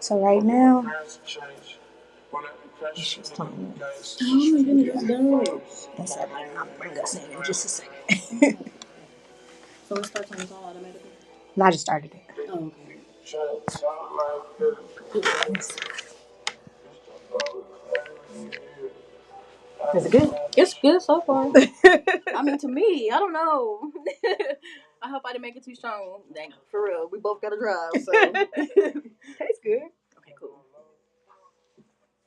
So right now, she's playing this. Oh my goodness, no. That's all right. I'll bring us in just a second. So it starts on its own automatically? No, I just started it. Oh, Is it good? it's good so far. I mean, to me, I don't know. I hope I didn't make it too strong. Dang, for real. We both got to drive, so. Tastes good. Okay, cool.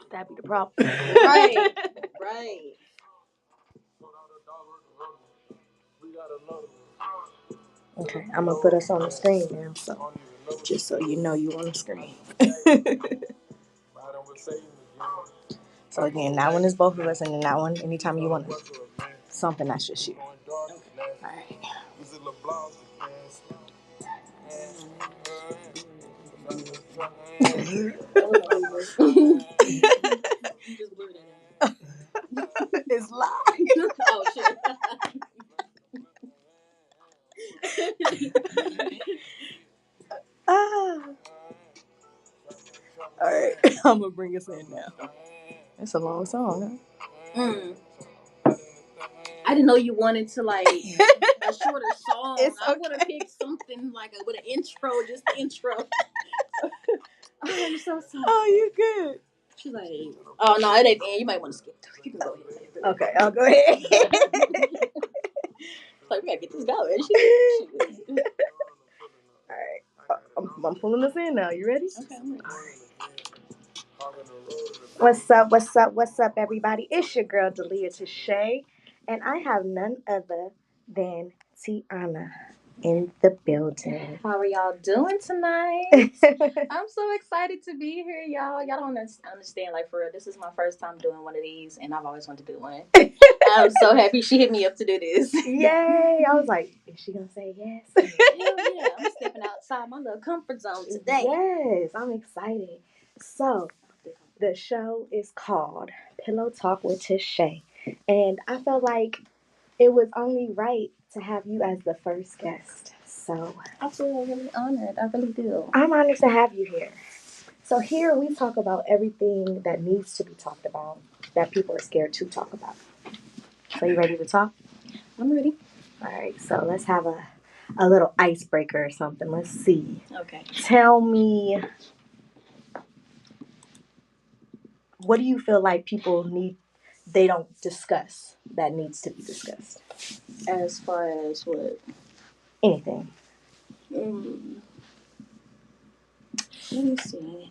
That'd be the problem. Right, right. Okay, I'm gonna put us on the screen now, so just so you know you on the screen. So again, that one is both of us, and then that one, anytime you want something, that's just you. All right. Just blur that out. It's live. Oh, shit. Ah. All right, I'm gonna bring us in now. It's a long song, huh? I didn't know you wanted to like a shorter song. It's I okay. would have picked something like with an intro, just the intro. Oh, I'm so sorry. Oh, you good? She's like, oh no, it ain't. You might want to skip. You can go ahead. Okay, I'll go ahead. Like we gotta get this going. All right, I'm pulling us in now. You ready? Okay, I'm ready. What's up? What's up? What's up, everybody? It's your girl Delia Tishay, and I have none other than Tiaunna in the building. How are y'all doing tonight? I'm so excited to be here, y'all. Y'all don't understand, like, for real. This is my first time doing one of these, and I've always wanted to do one. I'm so happy she hit me up to do this. Yay! I was like, is she gonna say yes? Hell yeah, I'm stepping outside my little comfort zone today. Yes, I'm excited. So, the show is called Pillow Talk with Tishay, and I felt like it was only right to have you as the first guest. So I feel really honored. I really do. I'm honored to have you here. So here we talk about everything that needs to be talked about that people are scared to talk about. So you ready to talk? I'm ready. All right. So let's have a little icebreaker or something. Let's see. Okay. Tell me, what do you feel like people they don't discuss that needs to be discussed? As far as what? Anything. Let me see.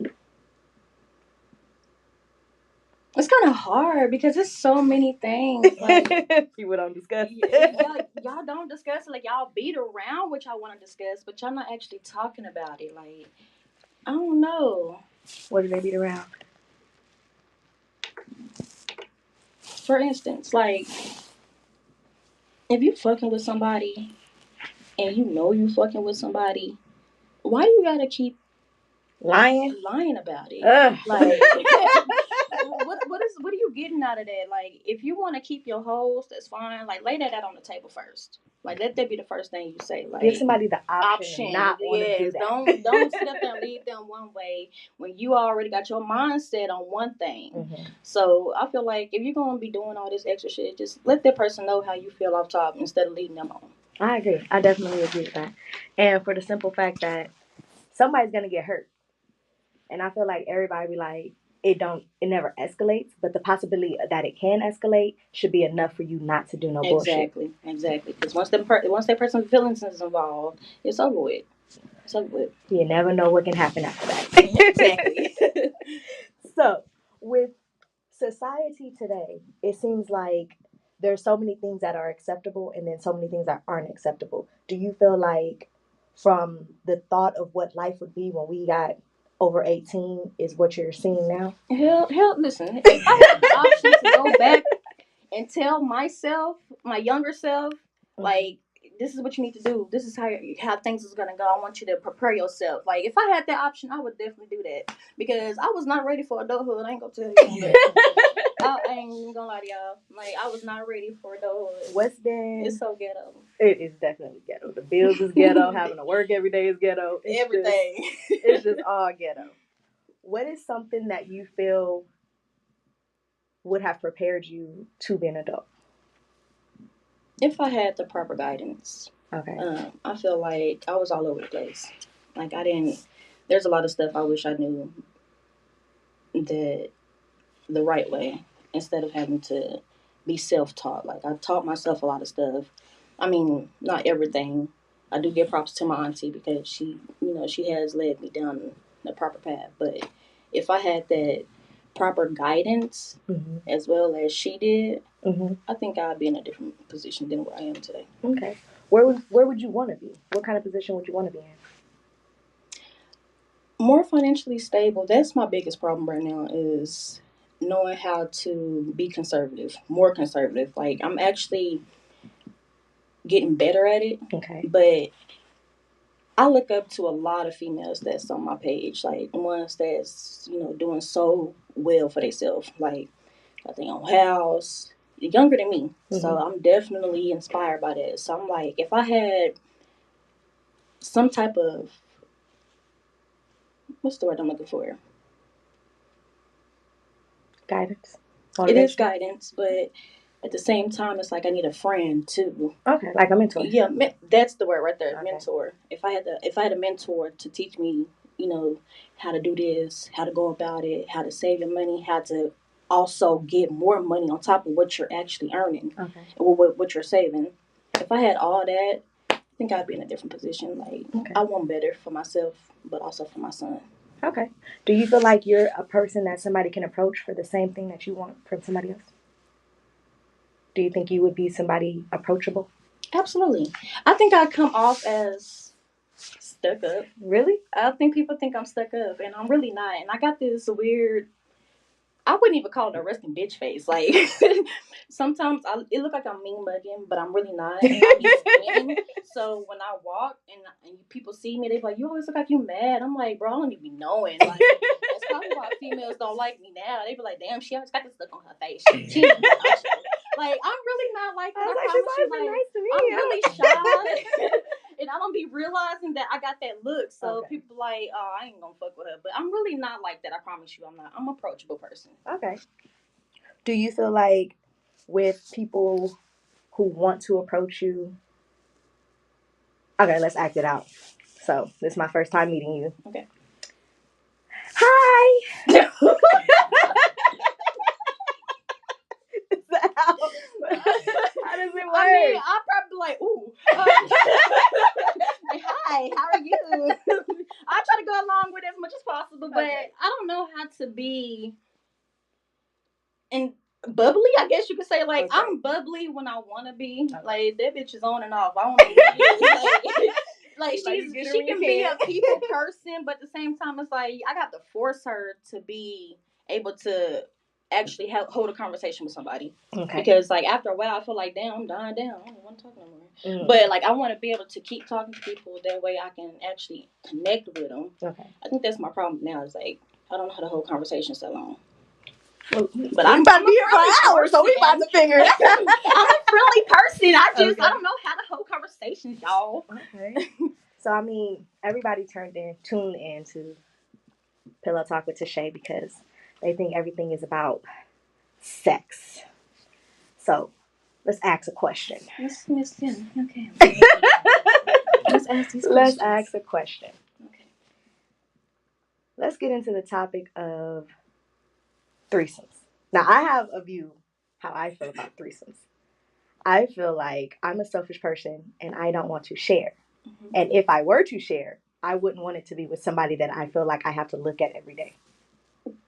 It's kind of hard because there's so many things. Like, people don't discuss. Y'all don't discuss it. Like, y'all beat around what y'all want to discuss, but y'all not actually talking about it. Like, I don't know. What do they beat around? For instance, like, if you fucking with somebody and you know you fucking with somebody, why do you gotta keep lying about it? Like, what are you getting out of that? Like, if you want to keep your hoes, that's fine. Like, lay that out on the table first. Like, let that be the first thing you say. Like, give somebody the option. Not want to do that. Don't sit up there and lead them one way when you already got your mindset on one thing. Mm-hmm. So I feel like if you're gonna be doing all this extra shit, just let that person know how you feel off top instead of leading them on. I agree. I definitely agree with that. And for the simple fact that somebody's gonna get hurt, and I feel like everybody be like, it never escalates, but the possibility that it can escalate should be enough for you not to do no bullshit. Exactly. Because once that person's feelings is involved, it's over with. You never know what can happen after that. Exactly. So, with society today, it seems like there's so many things that are acceptable and then so many things that aren't acceptable. Do you feel like from the thought of what life would be when we got over 18 is what you're seeing now? Hell, listen. If I had the option to go back and tell myself, my younger self, like, this is what you need to do. This is how things is gonna go. I want you to prepare yourself. Like, if I had that option, I would definitely do that because I was not ready for adulthood. I ain't gonna tell you. I ain't even gonna lie to y'all. Like, I was not ready for those. What's been? It's so ghetto. It is definitely ghetto. The bills is ghetto. Having to work every day is ghetto. Everything. It's just all ghetto. What is something that you feel would have prepared you to be an adult? If I had the proper guidance. Okay. I feel like I was all over the place. Like, I didn't. There's a lot of stuff I wish I knew that the right way instead of having to be self-taught. Like, I taught myself a lot of stuff. I mean, not everything. I do give props to my auntie because she has led me down the proper path. But if I had that proper guidance as well as she did, I think I'd be in a different position than where I am today. Okay. Where would you want to be? What kind of position would you want to be in? More financially stable. That's my biggest problem right now, is knowing how to be conservative, more conservative. Like, I'm actually getting better at it. Okay. But I look up to a lot of females that's on my page, like the ones that's, doing so well for themselves. Like, got their own house, younger than me. So I'm definitely inspired by that. So I'm like, if I had some type of, what's the word I'm looking for? Guidance. It is guidance, but at the same time, it's like I need a friend too. Okay, like a mentor. Yeah, that's the word right there, okay. Mentor. If I had a mentor to teach me, how to do this, how to go about it, how to save your money, how to also get more money on top of what you're actually earning, okay, and what you're saving. If I had all that, I think I'd be in a different position. Like, okay. I want better for myself, but also for my son. Okay. Do you feel like you're a person that somebody can approach for the same thing that you want from somebody else? Do you think you would be somebody approachable? Absolutely. I think I come off as stuck up. Really? I think people think I'm stuck up, and I'm really not. And I got this weird, I wouldn't even call it a resting bitch face. Like, sometimes it look like I'm mean mugging, but I'm really not. And I be squinting. So when I walk and people see me, they be like, "You always look like you mad." I'm like, "Bro, I don't even be knowing." Like, that's probably why females don't like me now. They be like, "Damn, she always got this look on her face." Like, I'm really not like that. I promise you. Like, nice to me. I'm really shy. And I don't be realizing that I got that look. So okay. People like, "Oh, I ain't gonna fuck with her." But I'm really not like that. I promise you I'm not. I'm an approachable person. Okay. Do you feel like with people who want to approach you... Okay, let's act it out. So, this is my first time meeting you. Okay. Hi! How does it work? I mean, I'll probably be like, "Ooh." Like, "Hi, how are you?" I try to go along with it as much as possible, but okay. I don't know how to be bubbly, I guess you could say. Like, okay. I'm bubbly when I want to be. Okay. Like, that bitch is on and off. I want to be like she can be a people person, but at the same time, it's like I got to force her to be able to actually hold a conversation with somebody. Okay. Because, like, after a while, I feel like, damn, I'm dying down. I don't want to talk no more. But, like, I want to be able to keep talking to people. That way I can actually connect with them. Okay. I think that's my problem now, is, like, I don't know how to hold conversations that long. But I'm about to be here for hours, so we about to figure it out. I'm a friendly person. I don't know how to hold conversations, y'all. Okay. So, I mean, everybody tuned in to Pillow Talk with Tishay because they think everything is about sex. So, let's ask a question. Okay. Let's ask these questions. Let's ask a question. Okay. Let's get into the topic of threesomes. Now, I have a view how I feel about threesomes. I feel like I'm a selfish person and I don't want to share. Mm-hmm. And if I were to share, I wouldn't want it to be with somebody that I feel like I have to look at every day.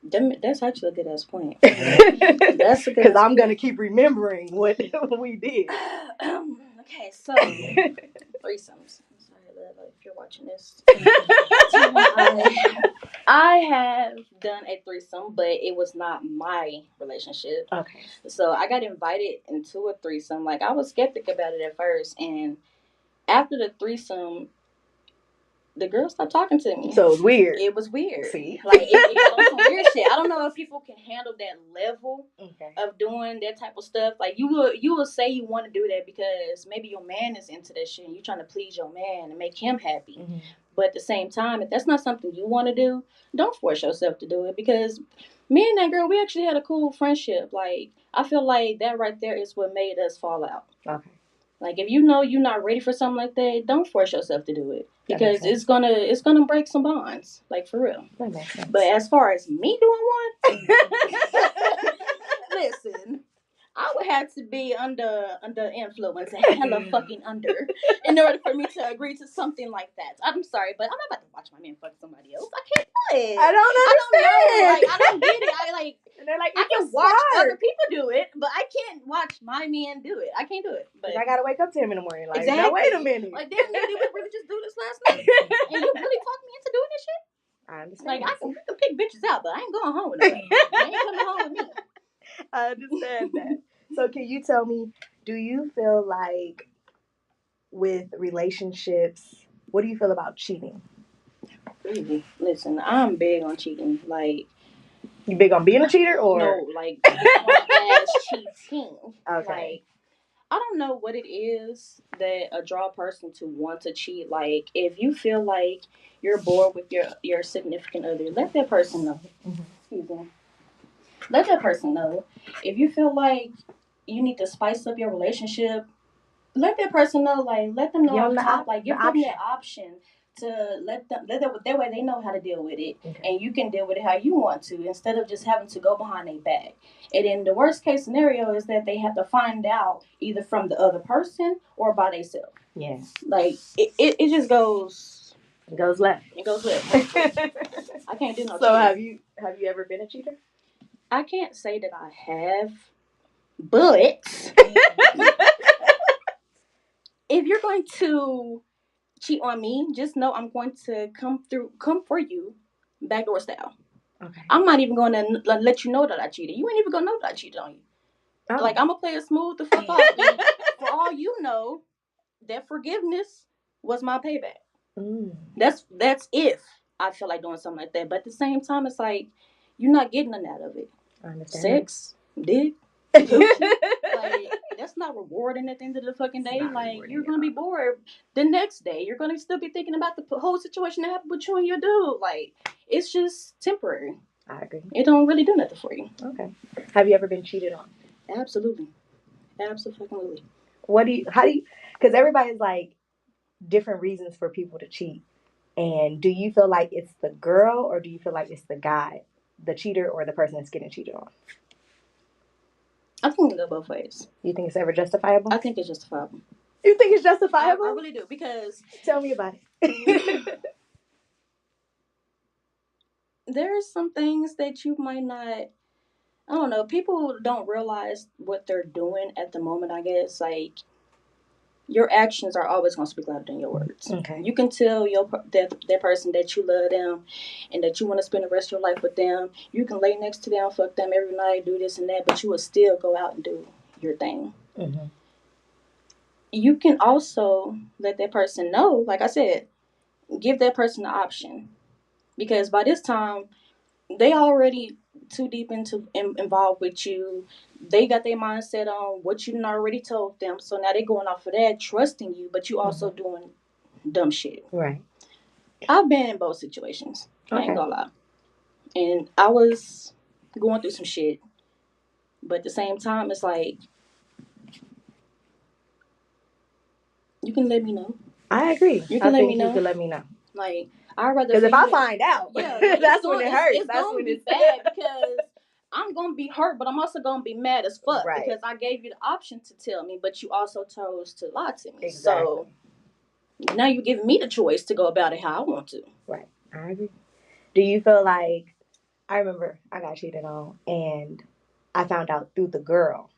That's actually a good ass point. That's a good, because I'm gonna keep remembering what we did. Okay, so threesomes. I'm sorry, love, if you're watching this. I have done a threesome, but it was not my relationship. Okay. So I got invited into a threesome. Like, I was skeptic about it at first, and after the threesome, the girl stopped talking to me. So it was weird. It was weird. See? Like, it got on some weird shit. I don't know if people can handle that level of doing that type of stuff. Like, you will say you want to do that because maybe your man is into that shit and you're trying to please your man and make him happy. Mm-hmm. But at the same time, if that's not something you want to do, don't force yourself to do it, because me and that girl, we actually had a cool friendship. Like, I feel like that right there is what made us fall out. Okay. Like, if you know you're not ready for something like that, don't force yourself to do it, because it's gonna break some bonds. Like, for real. That makes sense. But as far as me doing one, listen, I would have to be under influence and hella fucking under in order for me to agree to something like that. I'm sorry, but I'm not about to watch my man fuck somebody else. I can't do it. I don't understand. I don't get it. And they're like, I can watch other people do it, but I can't watch my man do it. I can't do it. But I gotta wake up to him in the morning. Like, exactly. Now wait a minute. Like, damn, did we really just do this last night? And you really talked me into doing this shit? I understand. Like, we can pick bitches out, but I ain't going home with nobody. I ain't coming home with me. I understand that. So can you tell me, do you feel like with relationships, what do you feel about cheating? Really? Listen, I'm big on cheating. Like, you big on being a cheater, or no? Like, as cheating. Okay. Like, I don't know what it is that draw a person to want to cheat. Like, if you feel like you're bored with your significant other, let that person know. Mm-hmm. Excuse me. Let that person know. If you feel like you need to spice up your relationship, let that person know. Like, let them know on top. Like, give them that option to let that way they know how to deal with it. Okay. And you can deal with it how you want to, instead of just having to go behind their back. And then the worst case scenario is that they have to find out either from the other person or by themselves. Yeah. Like, it just goes. It goes left. It goes left. I can't do no. So cheating. Have you ever been a cheater? I can't say that I have, but if you're going to cheat on me, just know I'm going to come for you, backdoor style. Okay. I'm not even going to let you know that I cheated. You ain't even going to know that I cheated on you. Oh. Like, I'm going to play it smooth the fuck off. For all you know, that forgiveness was my payback. Mm. That's if I feel like doing something like that. But at the same time, it's like, you're not getting none out of it. I understand. Sex, dick, like, that's not rewarding at the end of the fucking day. Like, you're gonna be bored the next day. You're gonna still be thinking about the whole situation that happened with you and your dude. Like, it's just temporary. I agree. It don't really do nothing for you. Okay. Have you ever been cheated on? Absolutely. Absolutely. Because everybody's like different reasons for people to cheat. And do you feel like it's the girl, or do you feel like it's the guy, the cheater, or the person that's getting cheated on? I think it go both ways. You think it's ever justifiable? I think it's justifiable. You think it's justifiable? I really do, because... Tell me about it. There's some things that you might not... I don't know. People don't realize what they're doing at the moment, I guess. Like, your actions are always going to speak louder than your words. Okay. You can tell that person that you love them and that you want to spend the rest of your life with them. You can lay next to them, fuck them every night, do this and that, but you will still go out and do your thing. Mm-hmm. You can also let that person know, like I said, give that person the option. Because by this time, they already too deep involved with you. They got their mindset on what you already told them. So now they're going off of that, trusting you, but you also doing dumb shit. Right. I've been in both situations. Okay. I ain't gonna lie. And I was going through some shit. But at the same time, it's like, you can let me know. I agree. You can let me know. You can let me know. Like, I'd rather... Because if I find out, that's when it hurts. That's when it's bad, because I'm going to be hurt, but I'm also going to be mad as fuck. Right. Because I gave you the option to tell me, but you also chose to lie to me. Exactly. So now you're giving me the choice to go about it how I want to. Right. I agree. Do you feel like... I remember I got cheated on, and I found out through the girl.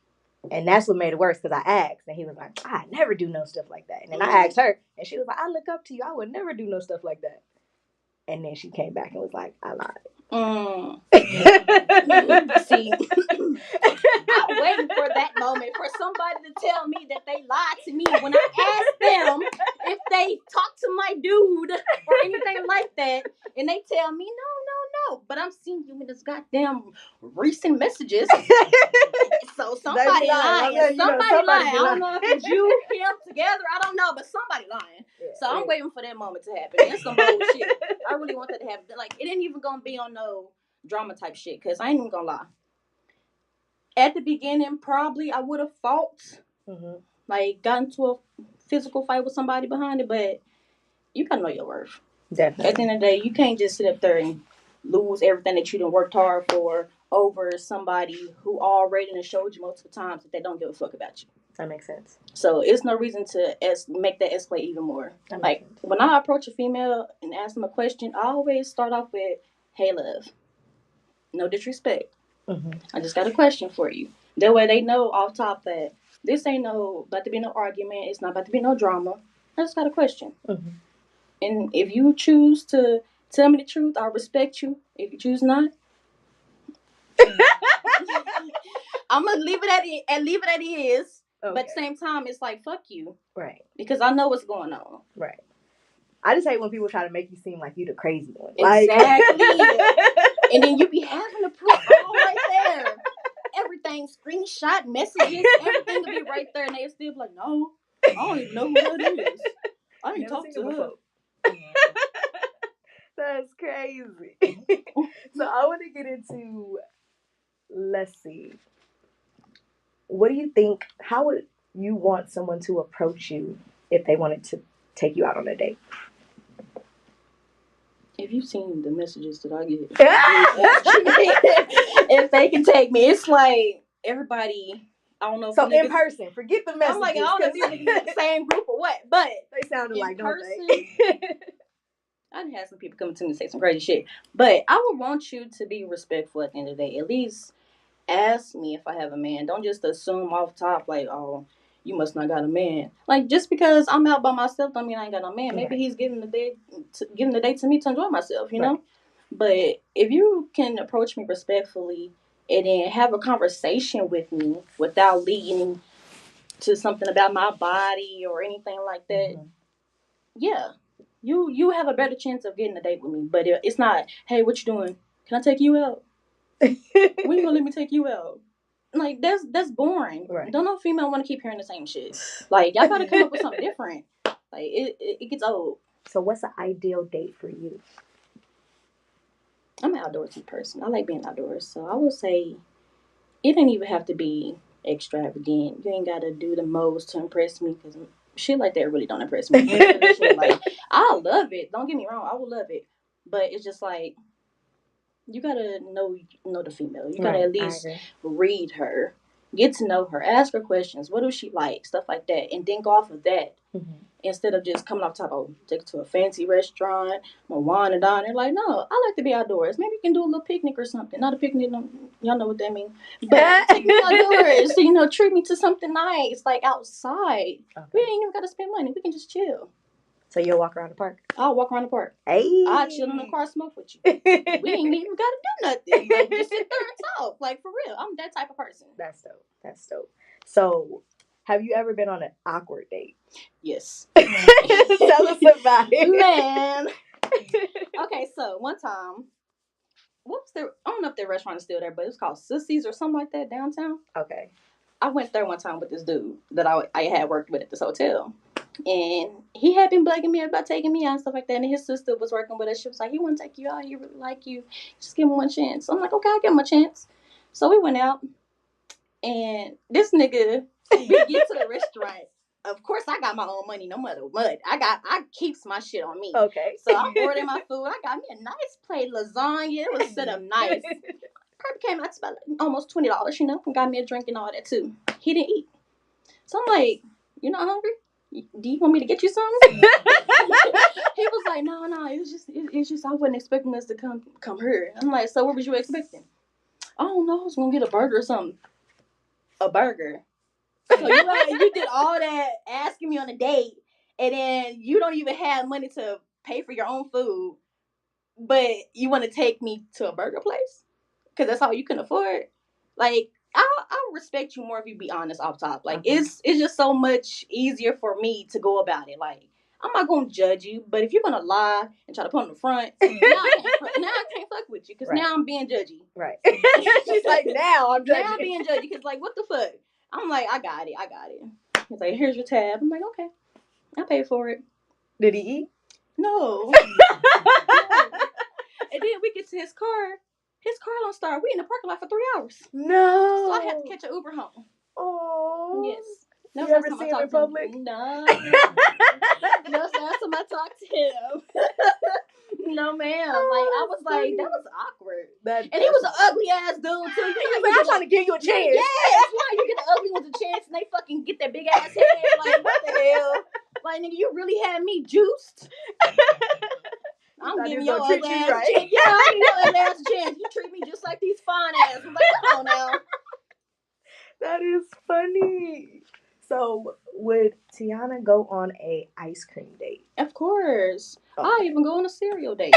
And that's what made it worse, because I asked, and he was like, I never do no stuff like that. And then I asked her, and she was like, I look up to you. I would never do no stuff like that. And then she came back and was like, I lied. See, I'm waiting for that moment for somebody to tell me that they lied to me when I asked them if they talked to my dude or anything like that, and they tell me no. But I'm seeing you in this goddamn recent messages. So somebody lying. Somebody lying. I don't know if it's you, him, together. I don't know, but somebody lying. Yeah, so I'm waiting for that moment to happen. It's some bullshit. I really want that to happen. Like, it ain't even gonna be on no drama type shit, because I ain't even gonna lie. At the beginning, probably I would have fought, like got into a physical fight with somebody behind it, but you gotta know your worth. Definitely. At the end of the day, you can't just sit up there and lose everything that you done worked hard for over somebody who already done showed you multiple times that they don't give a fuck about you. That makes sense. So it's no reason to make that escalate even more. Like, when I approach a female and ask them a question, I always start off with, "Hey, love, no disrespect. I just got a question for you." That way they know off top that this ain't about to be no argument. It's not about to be no drama. I just got a question. And if you choose to tell me the truth, I'll respect you. If you choose not, I'm gonna leave it at it is. Okay. But at the same time, it's like, fuck you. Right. Because I know what's going on. Right. I just hate when people try to make you seem like you the crazy one. Exactly. And then you be having the proof all right there. Everything, screenshot, messages, everything will be right there, and they still be like, no, I don't even know who that is. I didn't talk to her. That's crazy. So I want to get into, let's see. What do you think, how would you want someone to approach you if they wanted to take you out on a date? If you've seen the messages that I get, if they can take me, it's like everybody. I don't know. So in person, forget the messages. I'm like, I don't know if these niggas in the same group or what, but they sounded like person. I done had some people come to me and say some crazy shit, but I would want you to be respectful at the end of the day. At least ask me if I have a man. Don't just assume off top like, oh, you must not got a man. Like, just because I'm out by myself don't mean I ain't got no man. Maybe he's giving the day to me to enjoy myself, you know? But if you can approach me respectfully and then have a conversation with me without leading to something about my body or anything like that, yeah, you have a better chance of getting a date with me. But it's not, hey, what you doing? Can I take you out? When you gonna let me take you out? Like, that's boring. Right. Don't no female want to keep hearing the same shit. Like, y'all gotta come up with something different. Like, it gets old. So what's an ideal date for you? I'm an outdoorsy person. I like being outdoors. So I would say it ain't even have to be extravagant. You ain't gotta do the most to impress me, because shit like that really don't impress me. Like, I love it. Don't get me wrong. I would love it. But it's just like, you gotta know the female. You gotta at least read her, get to know her, ask her questions. What does she like? Stuff like that, and then go off of that instead of just coming off top of, take her to a fancy restaurant, wine and dine. Like, no, I like to be outdoors. Maybe you can do a little picnic or something. Not a picnic, y'all know what that means. But take me outdoors. So, treat me to something nice, like outside. Okay. We ain't even gotta spend money. We can just chill. So you'll walk around the park? I'll walk around the park. Hey. I'll chill in the car, smoke with you. We ain't even gotta do nothing. Like, just sit there and talk. Like, for real. I'm that type of person. That's dope. So, have you ever been on an awkward date? Yes. Tell us about it. Man. Okay, so one time, I don't know if the restaurant is still there, but it's called Sissy's or something like that downtown. Okay. I went there one time with this dude that I had worked with at this hotel. And he had been bugging me about taking me out and stuff like that. And his sister was working with us. She was like, he want to take you out. He really like you. Just give him one chance. So I'm like, okay, I'll give him a chance. So we went out. And this nigga, we get to the restaurant. Of course, I got my own money, no matter what. I keeps my shit on me. Okay. So I'm ordering my food. I got me a nice plate lasagna. It was set up nice. Probably came out to about almost $20, and got me a drink and all that too. He didn't eat. So I'm like, you not hungry? Do you want me to get you something? He was like, no, it's just I wasn't expecting us to come here. I'm like, so what was you expecting? I don't know, I was gonna get a burger or something. A burger. So you did all that asking me on a date, and then you don't even have money to pay for your own food. but you want to take me to a burger place because that's all you can afford. Like, I'll respect you more if you be honest off top. Like, it's just so much easier for me to go about it. Like, I'm not gonna judge you, but if you're gonna lie and try to put on the front, now I can't fuck with you because now I'm being judgy. Right. She's like, now I'm judging. Now I'm being judgy because, like, what the fuck? I'm like, I got it. He's like, here's your tab. I'm like, okay, I paid for it. Did he eat? No. And then we get to his car. His car don't start. We in the parking lot for 3 hours. No. So I had to catch an Uber home. Oh. Yes. No, you ever see him in public? No. No, last time I talked to him. No, ma'am. Like, I was like, that was awkward. And he was an ugly ass dude, too. He was like, I'm trying to give you a chance. Yes. Why you get the ugly ones a chance and they fucking get that big ass head? Like, what the hell? Like, nigga, you really had me juiced. I'm giving your ugly ass a chance. Yeah, I'm giving your ugly ass a chance. You treat me just like these fine ass. I'm like, come on now. That is funny. So, would Tiaunna go on a ice cream date? Of course. Okay. I'll even go on a cereal date.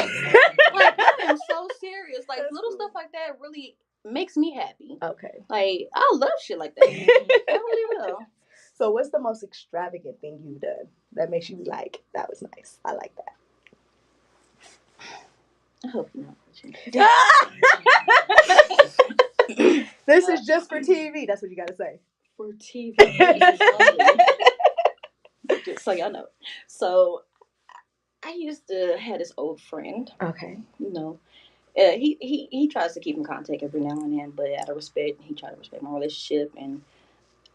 Like, I am so serious. Like, that's little stuff like that really makes me happy. Okay. Like, I love shit like that. I really will. So, what's the most extravagant thing you've done that makes you be like, that was nice? I like that. I hope you're not watching. This is just for TV. That's what you got to say. For TV. Just so y'all know. So, I used to have this old friend. Okay. You know, he tries to keep in contact every now and then, but out of respect, he tried to respect my relationship, and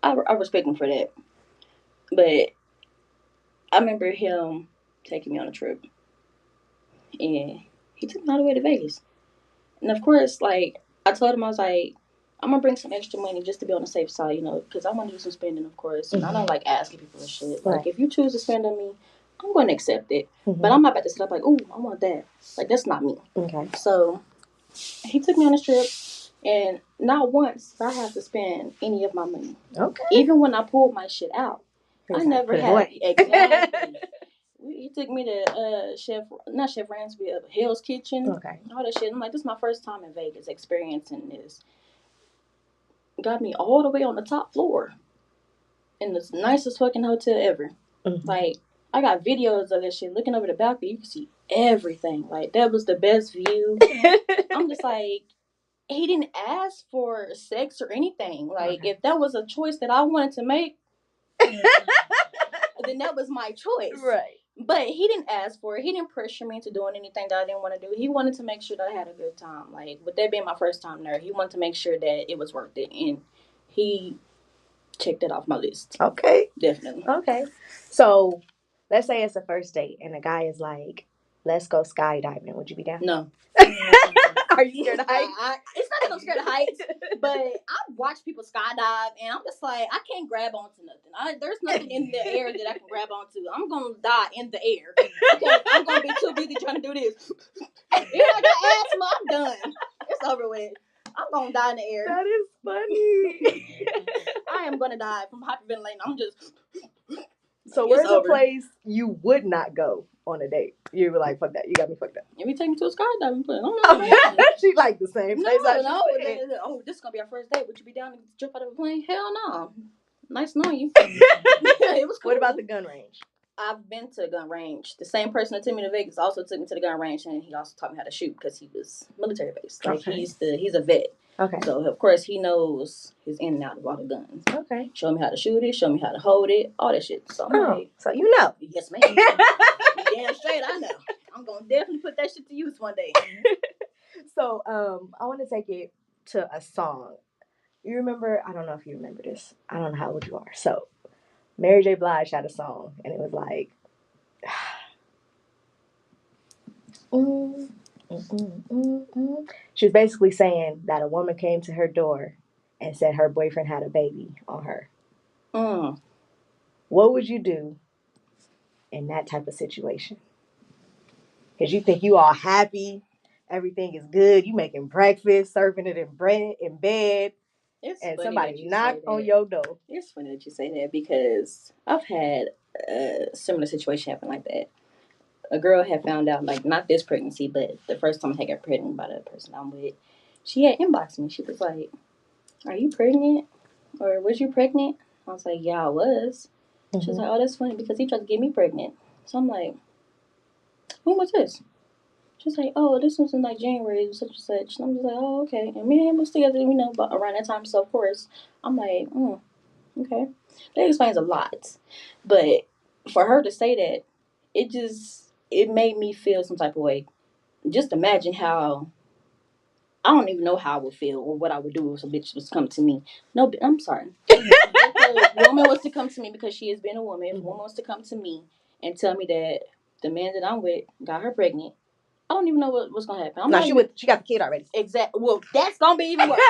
I respect him for that. But I remember him taking me on a trip, and he took me all the way to Vegas. And of course, like, I told him, I was like, I'm gonna bring some extra money just to be on the safe side, you know, because I want to do some spending, of course. And I don't like asking people for shit. Like, if you choose to spend on me, I'm going to accept it. But I'm not about to sit up like, ooh, I want that. Like, that's not me. Okay. So he took me on this trip, and not once did I have to spend any of my money. Okay. Even when I pulled my shit out, I never had. Exactly. He took me to not Chef Ramsby, Hell's Kitchen. Okay. All that shit. I'm like, this is my first time in Vegas experiencing this. Got me all the way on the top floor in the nicest fucking hotel ever. Mm-hmm. Like, I got videos of that shit. Looking over the balcony, you can see everything. Like, that was the best view. I'm just like, he didn't ask for sex or anything. Like, if that was a choice that I wanted to make, then that was my choice. Right. But he didn't ask for it. He didn't pressure me into doing anything that I didn't want to do. He wanted to make sure that I had a good time. Like, with that being my first time there, he wanted to make sure that it was worth it. And he checked it off my list. Okay. Definitely. Okay. So, let's say it's a first date and a guy is like, let's go skydiving. Would you be down? No. Are you scared of heights? It's not that I'm scared of heights, but I watch people skydive, and I'm just like, I can't grab onto nothing. There's nothing in the air that I can grab onto. I'm going to die in the air. Because I'm going to be too busy trying to do this. If I got asthma, I'm done. It's over with. I'm going to die in the air. That is funny. I am going to die from hyperventilating. I'm just... So where's a place you would not go on a date? You were like, fuck that. You got me fucked up. If you take me to a skydiving place, she like the same place. No. This is going to be our first date. Would you be down to jump out of a plane? Hell no. Nice knowing you. It was cool. What about the gun range? I've been to a gun range. The same person that took me to Vegas also took me to the gun range, and he also taught me how to shoot because he was military based. Like, he's a vet. Okay. So, of course, he knows his in and out of all the guns. Okay. Show me how to shoot it. Show me how to hold it. All that shit. So, so you know. Yes, ma'am. Damn straight, I know. I'm going to definitely put that shit to use one day. So, I want to take it to a song. You remember, I don't know if you remember this. I don't know how old you are. So, Mary J. Blige had a song, and it was like, she was basically saying that a woman came to her door and said her boyfriend had a baby on her. What would you do in that type of situation? Because you think you all happy, everything is good, you making breakfast, serving it in bed, and somebody knocked on your door. It's funny that you say that because I've had a similar situation happen like that. a girl had found out, like, not this pregnancy, but the first time I got pregnant by the person I'm with, she had inboxed me. She was like, "Are you pregnant? Or was you pregnant?" I was like, "Yeah, I was." She was like, "Oh, that's funny because he tried to get me pregnant." So I'm like, "When was this?" She's like, "Oh, this was in like January, such and such." And I'm just like, "Oh, okay." And me and him was together, but around that time. So of course, I'm like, okay. That explains a lot. But for her to say that, it made me feel some type of way. Just imagine how I don't even know how I would feel or what I would do if a bitch was to come to me. No, I'm sorry. If a woman was to come to me because she has been a woman, if a woman was to come to me and tell me that the man that I'm with got her pregnant, I don't even know what's gonna happen. She got the kid already. Exactly. Well, that's gonna be even worse.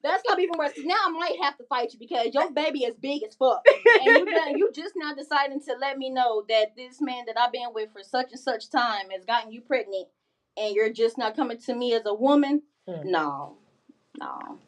That's gonna be even worse. Now I might have to fight you because your baby is big as fuck, and you just now deciding to let me know that this man that I've been with for such and such time has gotten you pregnant, and you're just now coming to me as a woman. No,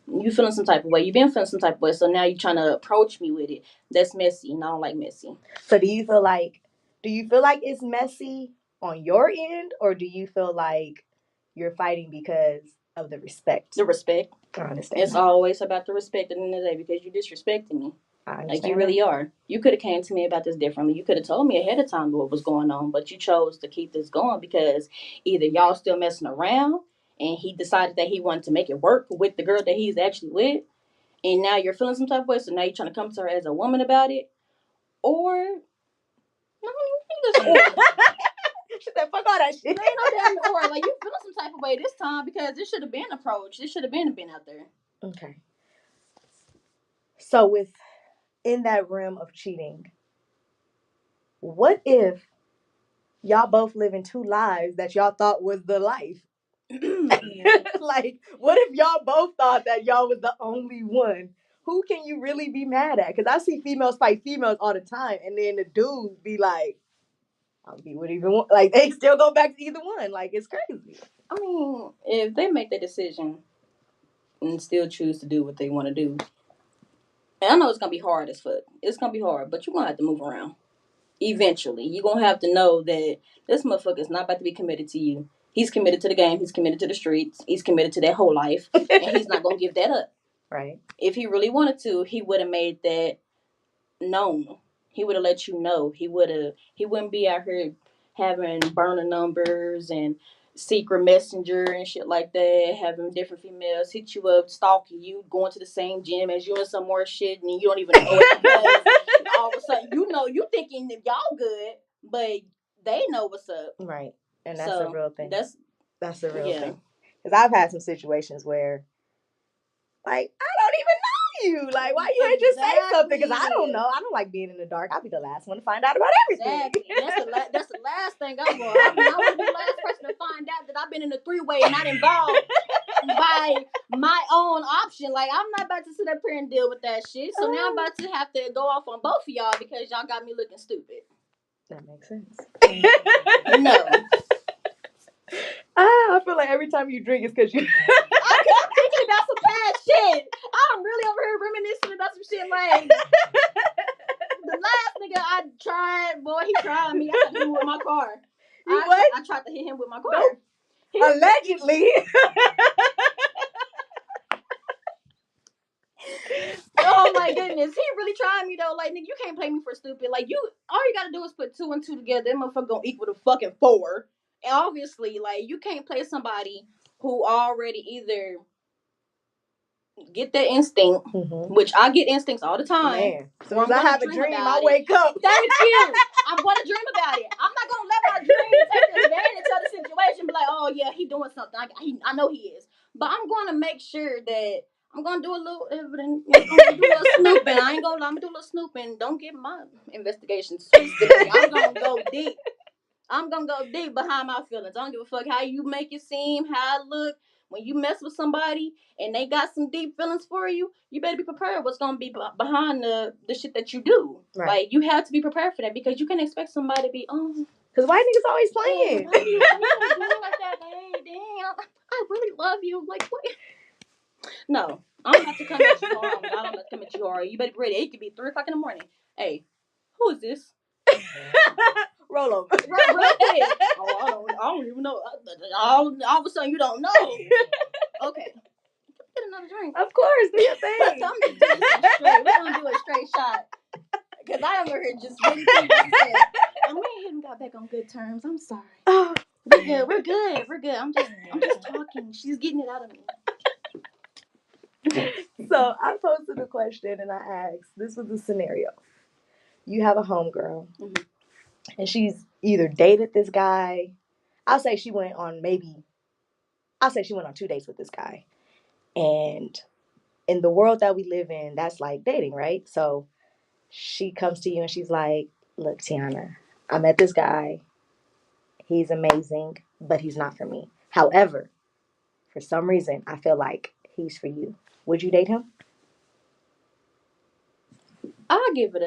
you feeling some type of way. You've been feeling some type of way, so now you're trying to approach me with it. That's messy, and I don't like messy. So do you feel like it's messy on your end, or do you feel like you're fighting because of the respect? The respect. I understand. It's always about the respect at the end of the day because you're disrespecting me. Like you really are. You could have came to me about this differently. You could have told me ahead of time what was going on, but you chose to keep this going because either y'all still messing around and he decided that he wanted to make it work with the girl that he's actually with, and now you're feeling some type of way, so now you're trying to come to her as a woman about it, or no, or. She said, "Fuck all that shit." There ain't no damn or. Like you feeling some type of way this time because this should have been approached. This should have been out there. Okay. So in that realm of cheating, what if y'all both living two lives that y'all thought was the life? Like, what if y'all both thought that y'all was the only one? Who can you really be mad at? Because I see females fight females all the time, and then the dudes be like, "I'll be with either one." Like they still go back to either one. Like it's crazy. I mean, if they make the decision and still choose to do what they want to do, and I know it's gonna be hard as fuck. It's gonna be hard, but you're gonna have to move around. Eventually, you're gonna have to know that this motherfucker is not about to be committed to you. He's committed to the game. He's committed to the streets. He's committed to that whole life, and he's not gonna give that up. Right. If he really wanted to, he would have made that known. He would have let you know. He wouldn't be out here having burner numbers and secret messenger and shit like that, having different females hit you up, stalking you, going to the same gym as you and some more shit, and you don't even know it because all of a sudden you thinking that y'all good, but they know what's up. Right. And that's a real thing. That's a real thing. Because I've had some situations where, like, I don't even know you. Like, why you ain't just say something? Because I don't know. I don't like being in the dark. I'll be the last one to find out about everything. Exactly. That's the last thing I want. I want to be the last person to find out that I've been in a three-way and not involved by my own option. Like, I'm not about to sit up here and deal with that shit. So now I'm about to have to go off on both of y'all because y'all got me looking stupid. That makes sense. No. I feel like every time you drink, it's because you. I'm thinking about some bad shit. I'm really over here reminiscing about some shit like the last nigga I tried. Boy, he tried me. I had to hit him with my car. I tried to hit him with my car. Nope. Allegedly. Oh my goodness, he really tried me though. Like, nigga, you can't play me for stupid. Like, all you gotta do is put 2 and 2 together. That motherfucker gonna equal to fucking 4. And obviously, like, you can't play somebody who already either get that instinct, which I get instincts all the time. Man, as soon as I have a dream, I wake up. Thank you. I'm gonna dream about it. I'm not gonna let my dream take advantage of the situation. Be like, oh yeah, he doing something. I know he is, but I'm gonna make sure that I'm gonna do a little evidence. I'm gonna do a little snooping. I ain't gonna lie. I'm gonna do a little snooping. Don't get my investigations twisted. I'm gonna go deep. I'm gonna go deep behind my feelings. I don't give a fuck how you make it seem, how I look. When you mess with somebody and they got some deep feelings for you, you better be prepared what's gonna be behind the shit that you do. Right. Like, you have to be prepared for that because you can expect somebody to be, because white niggas always playing. Why you doing like that? Hey, damn, I really love you. Like, what? No, I'm not to come at you hard. I don't have to come at you hard. You better be ready. It could be 3 o'clock in the morning. Hey, who is this? Roll over. Real quick. Oh, I don't even know. All of a sudden, you don't know. Okay. Get another drink. Of course, do your thing. I'm just doing some straight. We're going to do a straight shot. Because I am over here just really thinking what you said. And we ain't even got back on good terms. I'm sorry. Oh. We're good. I'm just talking. She's getting it out of me. So I posted a question and I asked, this was a scenario. You have a homegirl, and she's either dated this guy. I'll say she went on 2 dates with this guy. And in the world that we live in, that's like dating, right? So she comes to you and she's like, look, Tiaunna, I met this guy. He's amazing, but he's not for me. However, for some reason, I feel like he's for you. Would you date him? I'll give it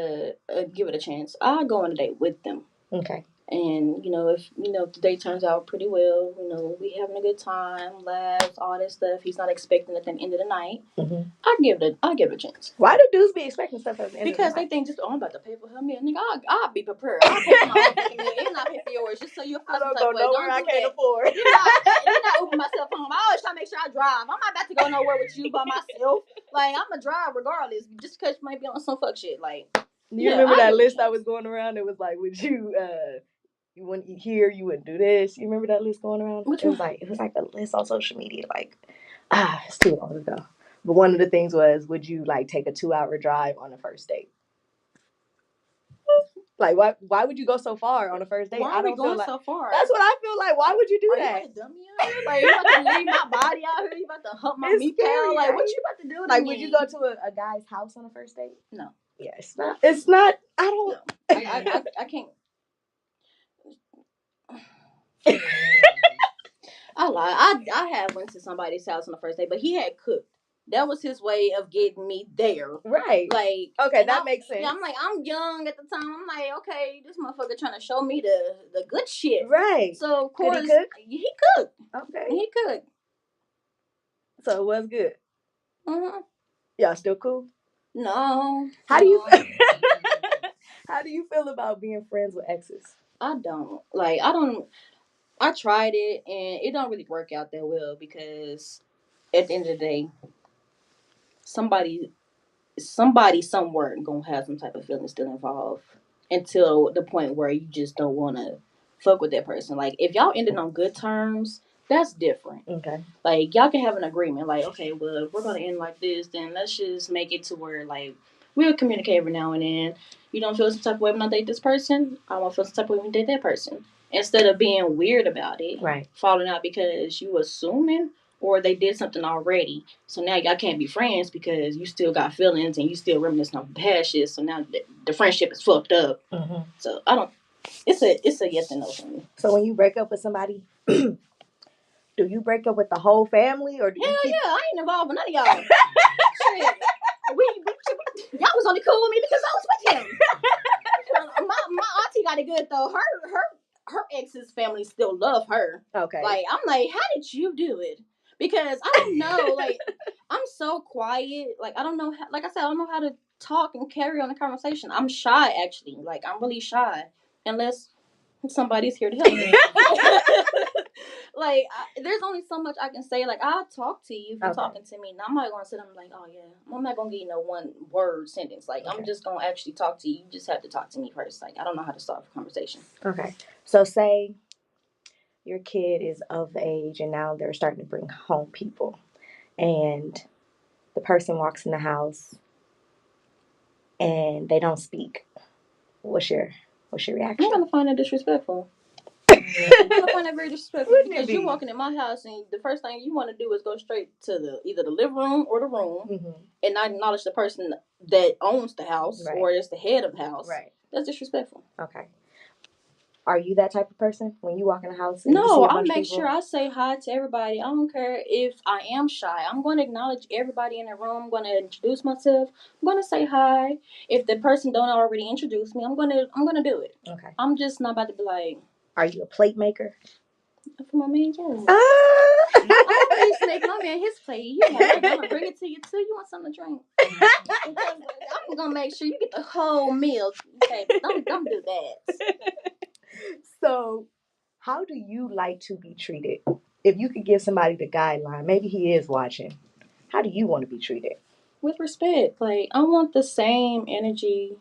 a chance. I'll go on a date with them. Okay. And if the date turns out pretty well, we having a good time, laughs, all that stuff. He's not expecting at the end of the night. Mm-hmm. I'll give it a chance. Why do dudes be expecting stuff at the end because of the night? they think I'm about to pay for her meal. Nigga, I'll be prepared. I'll pay for my own fucking meal and I'll pay for yours just so you feel some type of way. Nowhere I can't afford. You're not Uber myself home. I always try to make sure I drive. I'm not about to go nowhere with you by myself. Like, I'm going to drive regardless, just because you might be on some fuck shit. Like, you remember that list that was going around? It was like, would you wouldn't eat here, you wouldn't do this. You remember that list going around? Which it was like a list on social media. Like, it's too long ago. But one of the things was, would you like take a 2-hour drive on a first date? Like, why would you go so far on a first date? Why are we going so far? That's what I feel like. Why would you do that? that? Are you about to dumb me out here? Like, you about to leave my body out here? You about to hump my meat pal? Like, what you about to do to like, me? Would you go to a guy's house on a first date? No. Yeah, it's not. It's not. I don't. No. I can't. I lied. I had went to somebody's house on the first day, but he had cooked. That was his way of getting me there. Right. Like, okay, that makes sense. Yeah, I'm like, I'm young at the time. I'm like, okay, this motherfucker trying to show me the good shit. Right. So of course Did he cook? He cooked. Okay. He cooked. So it was good. Mm-hmm. Y'all still cool? No. How do you How do you feel about being friends with exes? I don't. Like, I tried it and it don't really work out that well because at the end of the day, somebody somewhere gonna have some type of feeling still involved until the point where you just don't want to fuck with that person. Like, if y'all ended on good terms, that's different. Okay. Like, y'all can have an agreement. Like, okay, well, if we're gonna end like this, then let's just make it to where, like, we'll communicate every now and then. You don't feel some type of way when I date this person, I won't feel some type of way when I date that person. Instead of being weird about it, right, falling out because you assuming or they did something already. So now y'all can't be friends because you still got feelings and you still reminiscing on past shit. So now the friendship is fucked up. Mm-hmm. So I don't. It's a yes and no for me. So when you break up with somebody, do you break up with the whole family or do you yeah, I ain't involved with none of y'all. Shit. Y'all was only cool with me because I was with him. my auntie got it good though. Her ex's family still love her. Okay. Like, I'm like, how did you do it? Because I don't know. Like, I'm so quiet. Like, I don't know. Like I said, I don't know how to talk and carry on the conversation. I'm shy, actually. Like, I'm really shy. Unless somebody's here to help me. Like, there's only so much I can say. Like, I'll talk to you if you're talking to me. Now, I'm not going to sit there and be like, oh, yeah. I'm not going to give you no one word sentence. Like, I'm just going to actually talk to you. You just have to talk to me first. Like, I don't know how to start a conversation. Okay. So, say your kid is of age and now they're starting to bring home people. And the person walks in the house and they don't speak. What's your reaction? I'm going to find that disrespectful. I'm gonna find that very disrespectful because you're walking in my house and the first thing you want to do is go straight to either the living room or the room and not acknowledge the person that owns the house or is the head of the house. Right. That's disrespectful. Okay. Are you that type of person when you walk in the house? No, I'll make sure I say hi to everybody. I don't care if I am shy. I'm going to acknowledge everybody in the room. I'm going to introduce myself. I'm going to say hi. If the person don't already introduce me, I'm going to do it. Okay. I'm just not about to be like. Are you a plate maker? For my man, yes. I'm always making my man his plate. You want it, I'm gonna bring it to you too. You want something to drink? I'm gonna make sure you get the whole meal. Okay, but don't do that. So, how do you like to be treated? If you could give somebody the guideline, maybe he is watching. How do you want to be treated? With respect. Like, I want the same energy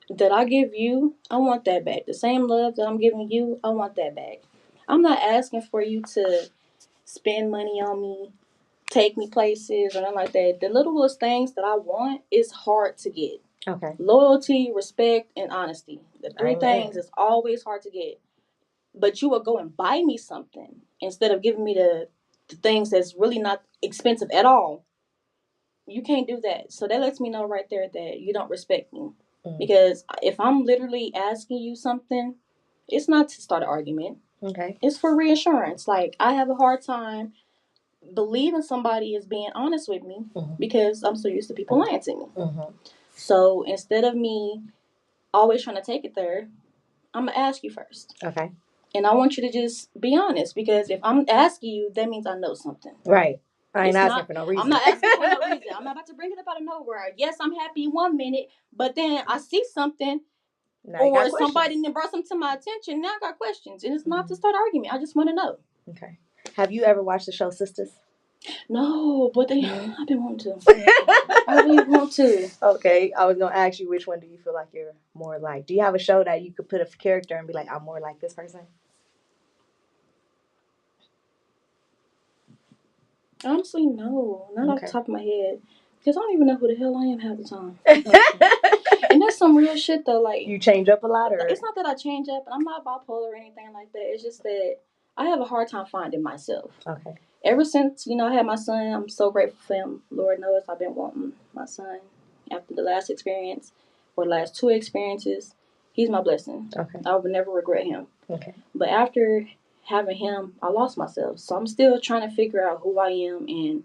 that I give you. I want that back. The same love that I'm giving you, I want that back. I'm not asking for you to spend money on me, take me places, or nothing like that. The littlest things that I want is hard to get. Okay. Loyalty, respect, and honesty. The three Amen. things is always hard to get. But you will go and buy me something instead of giving me the things that's really not expensive at all. You can't do that. So that lets me know right there that you don't respect me. Because if I'm literally asking you something, it's not to start an argument. Okay. It's for reassurance. Like, I have a hard time believing somebody is being honest with me because I'm so used to people lying to me. So instead of me always trying to take it there, I'm going to ask you first. Okay. And I want you to just be honest, because if I'm asking you, that means I know something. Right. I ain't It's asking not, for no reason. I'm not asking for no reason. I'm not about to bring it up out of nowhere. Yes, I'm happy 1 minute, but then I see something, Now you or got somebody questions. then brought something to my attention. Now I got questions, and it's not to start argument. I just want to know. Okay. Have you ever watched the show Sisters? No, but I've been wanting to. I really want to. Okay, I was gonna ask you, which one do you feel like you're more like? Do you have a show that you could put a character and be like, I'm more like this person? Honestly, no. Not off the Okay. top of my head. Because I don't even know who the hell I am half the time. And that's some real shit, though. Like, You change up a lot, or it's not that I change up. I'm not bipolar or anything like that. It's just that I have a hard time finding myself. okay. Ever since, I had my son, I'm so grateful for him. Lord knows I've been wanting my son after the last experience, or the last two experiences. He's my blessing. Okay. I would never regret him. Okay. But after having him, I lost myself. So I'm still trying to figure out who I am and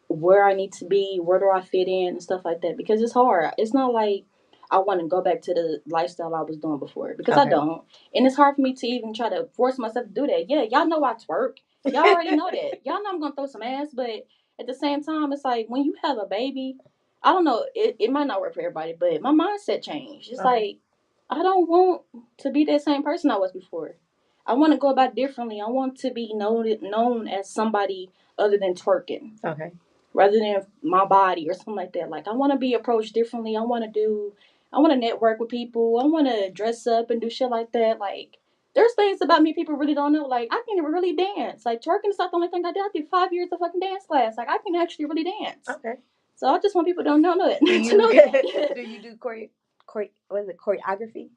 where I need to be, where do I fit in, and stuff like that. Because it's hard. It's not like I want to go back to the lifestyle I was doing before, because I don't. And it's hard for me to even try to force myself to do that. Yeah, y'all know I twerk. Y'all already know that. Y'all know I'm going to throw some ass. But at the same time, it's like when you have a baby, I don't know, it might not work for everybody, but my mindset changed. It's like, I don't want to be that same person I was before. I want to go about differently. I want to be known as somebody other than twerking. Okay. Rather than my body or something like that. Like, I want to be approached differently. I want to network with people. I want to dress up and do shit like that. Like, there's things about me people really don't know. Like, I can really dance. Like, twerking is not the only thing I did. I did 5 years of fucking dance class. Like, I can actually really dance. Okay. So I just want people to know that. Do you, do you do choreography?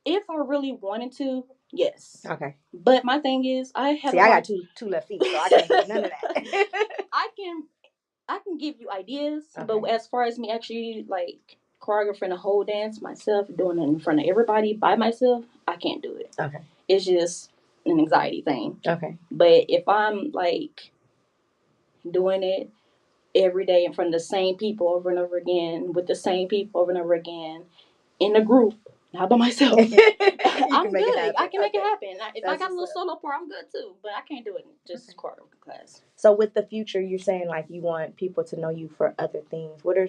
If I really wanted to, yes. Okay. But my thing is, I got two left feet, so I can't do none of that. I can give you ideas, but as far as me actually like choreographing a whole dance myself, doing it in front of everybody by myself, I can't do it. Okay. It's just an anxiety thing. Okay. But if I'm like doing it every day in front of the same people over and over again, with the same people over and over again, in a group, not by myself, I'm good. I can make it happen. If I got a little solo part, I'm good too. But I can't do it in just choreography class. So with the future, you're saying like you want people to know you for other things. What are,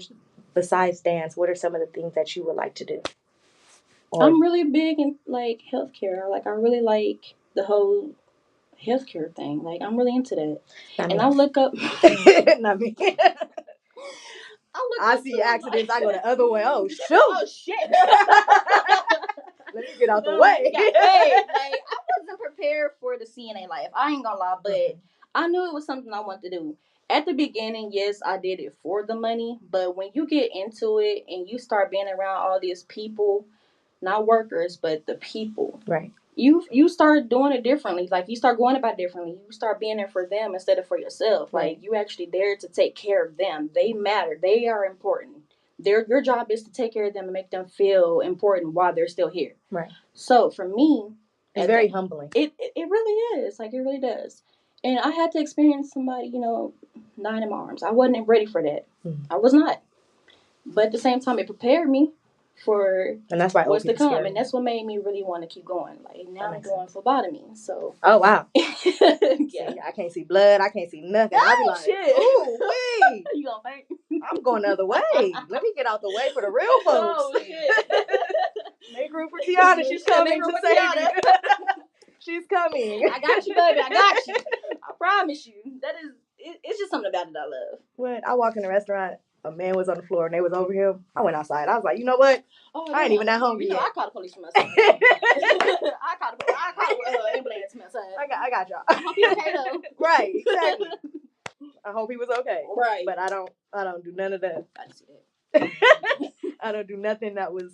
besides dance, what are some of the things that you would like to do? I'm really big in like healthcare. Like, I really like the whole healthcare thing. Like, I'm really into that. And I look up. Not me. I see accidents. I go the other way. Oh shoot! Oh shit! Let me get out the way. Like, I wasn't prepared for the CNA life. I ain't gonna lie, but I knew it was something I wanted to do. At the beginning, yes, I did it for the money. But when you get into it and you start being around all these people, not workers, but the people, right? You start doing it differently. Like, you start going about it differently. You start being there for them instead of for yourself. Right. Like, you actually there to take care of them. They matter. They are important. Your job is to take care of them and make them feel important while they're still here. Right. So for me, it's very humbling. It really is. Like, it really does. And I had to experience somebody, dying in my arms. I wasn't ready for that. Mm-hmm. I was not. But at the same time, it prepared me for what's to come. Scary. And that's what made me really want to keep going. Like, now I'm doing phlebotomy. So. Oh wow. Yeah. See, I can't see blood. I can't see nothing. I'll be like, shit. Ooh, wait. You gonna faint? I'm going the other way. Let me get out the way for the real folks. Oh shit. Make room for Tiaunna. She's coming to save you. She's coming. I got you, baby. I got you. I promise you. That is, it's just something about it I love. When I walked in the restaurant, a man was on the floor and they was over him. I went outside. I was like, you know what? I ain't even that hungry yet. I called the police from outside. I called the ambulance from outside. I got y'all. I hope he's okay though. Right, exactly. I hope he was okay. Right. But I don't do none of that. I didn't see that. I don't do nothing that was,